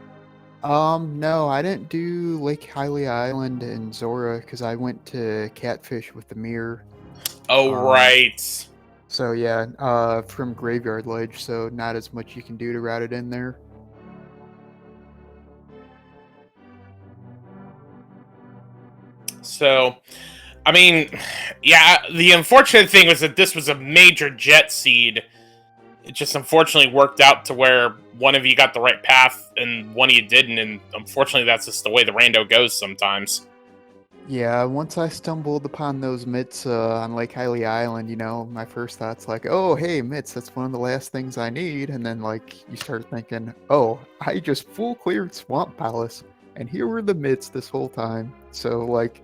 No, I didn't do Lake Hylia Island and Zora because I went to Catfish with the mirror. Oh, right. So yeah, from Graveyard Ledge, so not as much you can do to route it in there. So, I mean, yeah, the unfortunate thing was that this was a major jet seed. It just unfortunately worked out to where one of you got the right path and one of you didn't, and unfortunately that's just the way the rando goes sometimes. Yeah, once I stumbled upon those mitts on Lake Hylia Island, you know, my first thought's like, oh, hey, mitts, that's one of the last things I need. And then, like, you start thinking, oh, I just full cleared Swamp Palace, and here were the mitts this whole time. So, like,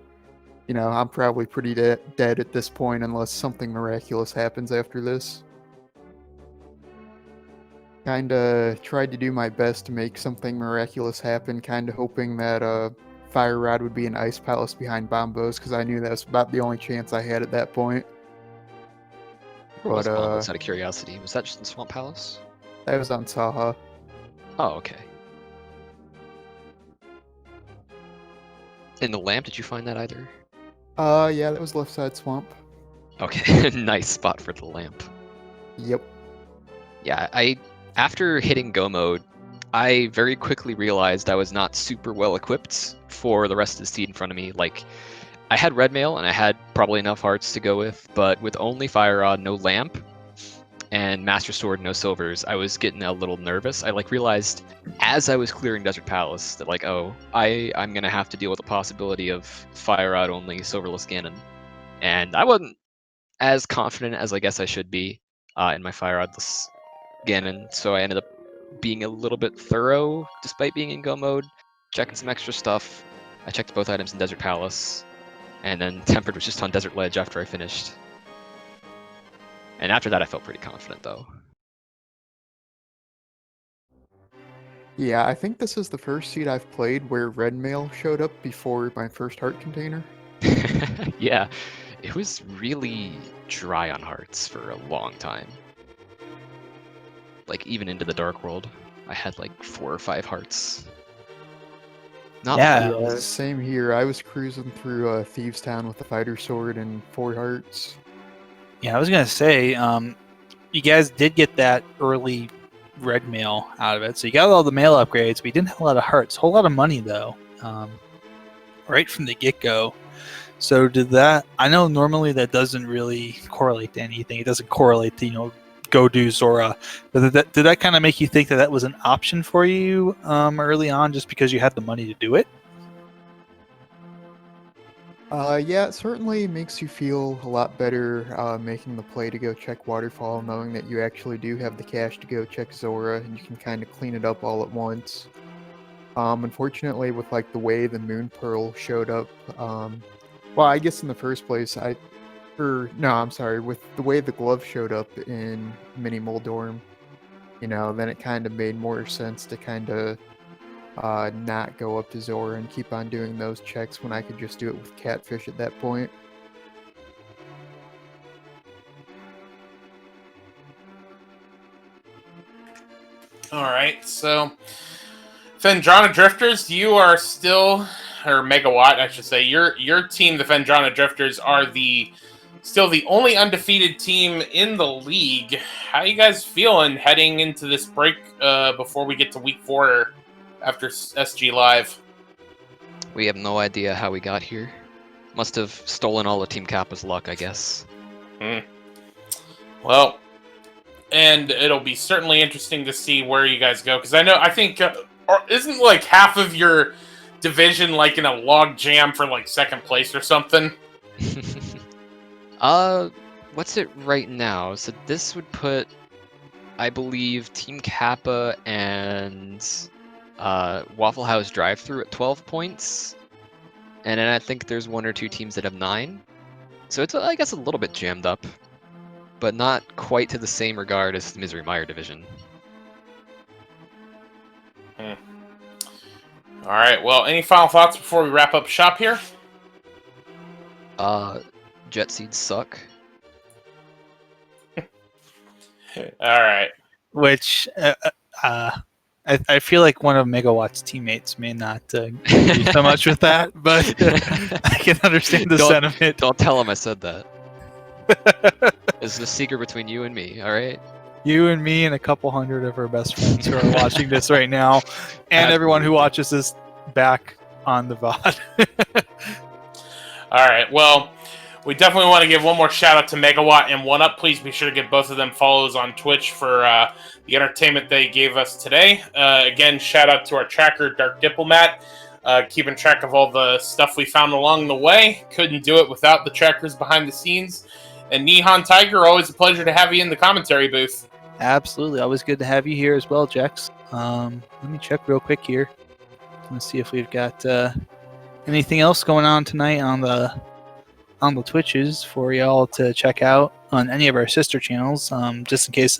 you know, I'm probably pretty dead at this point unless something miraculous happens after this. Kinda tried to do my best to make something miraculous happen, kinda hoping that Fire Rod would be an Ice Palace behind Bombos, because I knew that was about the only chance I had at that point. What was But Bombos, out of curiosity? Was that just in Swamp Palace? that was on Saha. Oh, okay. In the lamp, did you find that either? Yeah, that was left side swamp. Okay, nice spot for the lamp. Yep. Yeah, after hitting go mode, I very quickly realized I was not super well equipped for the rest of the seed in front of me. Like, I had red mail and I had probably enough hearts to go with, but with only Fire Rod, no lamp, and Master Sword, no silvers, I was getting a little nervous. I realized as I was clearing Desert Palace that I'm gonna have to deal with the possibility of Fire Rod only, silverless Ganon, and I wasn't as confident as I guess I should be in my Fire Rodless Ganon, so I ended up being a little bit thorough despite being in go mode, checking some extra stuff. I checked both items in Desert Palace, and then Tempered was just on Desert Ledge after I finished. And after that I felt pretty confident though. Yeah, I think this is the first seed I've played where red mail showed up before my first heart container. Yeah, it was really dry on hearts for a long time. Like, even into the Dark World, I had like 4 or 5 hearts. Not Yeah. Yeah, same here. I was cruising through Thieves Town with the fighter sword and 4 hearts. Yeah, I was gonna say, you guys did get that early red mail out of it, so you got all the mail upgrades, but you didn't have a lot of hearts. A whole lot of money though, right from the get-go. So did that? I know normally that doesn't really correlate to anything. It doesn't correlate to go do Zora, but did that kind of make you think that was an option for you early on, just because you had the money to do it? Yeah, it certainly makes you feel a lot better making the play to go check Waterfall, knowing that you actually do have the cash to go check Zora, and you can kind of clean it up all at once. Unfortunately, with like the way the Moon Pearl showed up, well, I guess in the first place, I'm sorry, with the way the glove showed up in Mini Moldorm, then it kind of made more sense to kind of not go up to Zora and keep on doing those checks when I could just do it with Catfish at that point. Alright, so Fendrana Drifters, you are still, or Megawatt, I should say, your team, the Fendrana Drifters, are still the only undefeated team in the league. How you guys feeling heading into this break before we get to week 4 after SG Live? We have no idea how we got here. Must have stolen all of Team Kappa's luck, I guess. Well, and it'll be certainly interesting to see where you guys go. Because I think, or isn't like half of your division like in a log jam for like second place or something? What's it right now? So this would put, I believe, Team Kappa and Waffle House Drive-Thru at 12 points. And then I think there's 1 or 2 teams that have 9. So it's, I guess, a little bit jammed up, but not quite to the same regard as the Misery Mire division. All right. Well, any final thoughts before we wrap up shop here? Jet seeds suck. All right. Which I feel like one of Megawatt's teammates may not agree so much with that, but I can understand the sentiment. Don't tell him I said that. It's the secret between you and me, all right? You and me and a couple hundred of our best friends who are watching this right now, and everyone who watches this back on the VOD. All right. Well, we definitely want to give one more shout out to Megawatt and Oneup. Please be sure to give both of them follows on Twitch for the entertainment they gave us today. Again, shout out to our tracker, Dark Diplomat, keeping track of all the stuff we found along the way. Couldn't do it without the trackers behind the scenes. And Neon Tiger, always a pleasure to have you in the commentary booth. Absolutely. Always good to have you here as well, Jex. Let me check real quick here. Let's see if we've got anything else going on tonight on the Twitches for y'all to check out on any of our sister channels. Just in case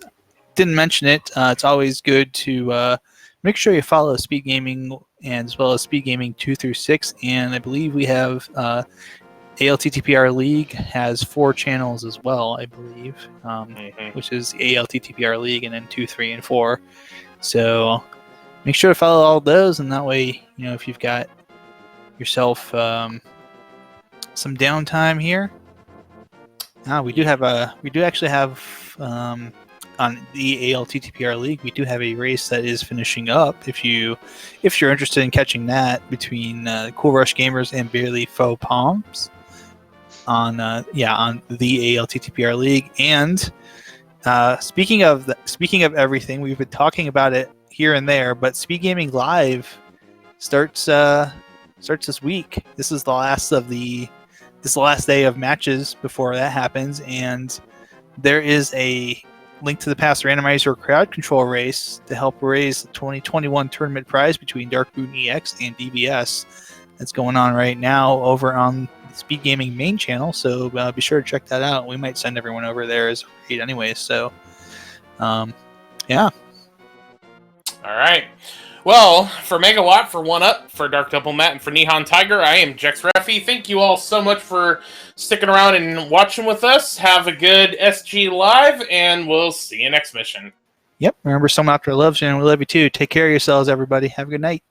didn't mention it, it's always good to make sure you follow SpeedGaming and as well as SpeedGaming 2 through 6. And I believe we have ALTTPR League has 4 channels as well, I believe, which is ALTTPR League and then 2, 3, and 4. So make sure to follow all those, and that way, you know, if you've got yourself some downtime here. We do actually have on the ALTTPR League, we do have a race that is finishing up. If you're interested in catching that between Cool Rush Gamers and Barely Faux Palms on the ALTTPR League. And speaking of everything, we've been talking about it here and there, but SpeedGaming Live starts this week. This is the last day of matches before that happens, and there is a link to the past randomizer crowd control race to help raise the 2021 tournament prize between Dark Boon EX and DBS. That's going on right now over on the SpeedGaming main channel, so be sure to check that out. We might send everyone over there as a raid anyways, so yeah. All right. Well, for Megawatt, for Oneup, for Dark Diplomat, and for Neon Tiger, I am Jex Reffy. Thank you all so much for sticking around and watching with us. Have a good SG Live, and we'll see you next mission. Yep. Remember, someone out there loves you, and we love you too. Take care of yourselves, everybody. Have a good night.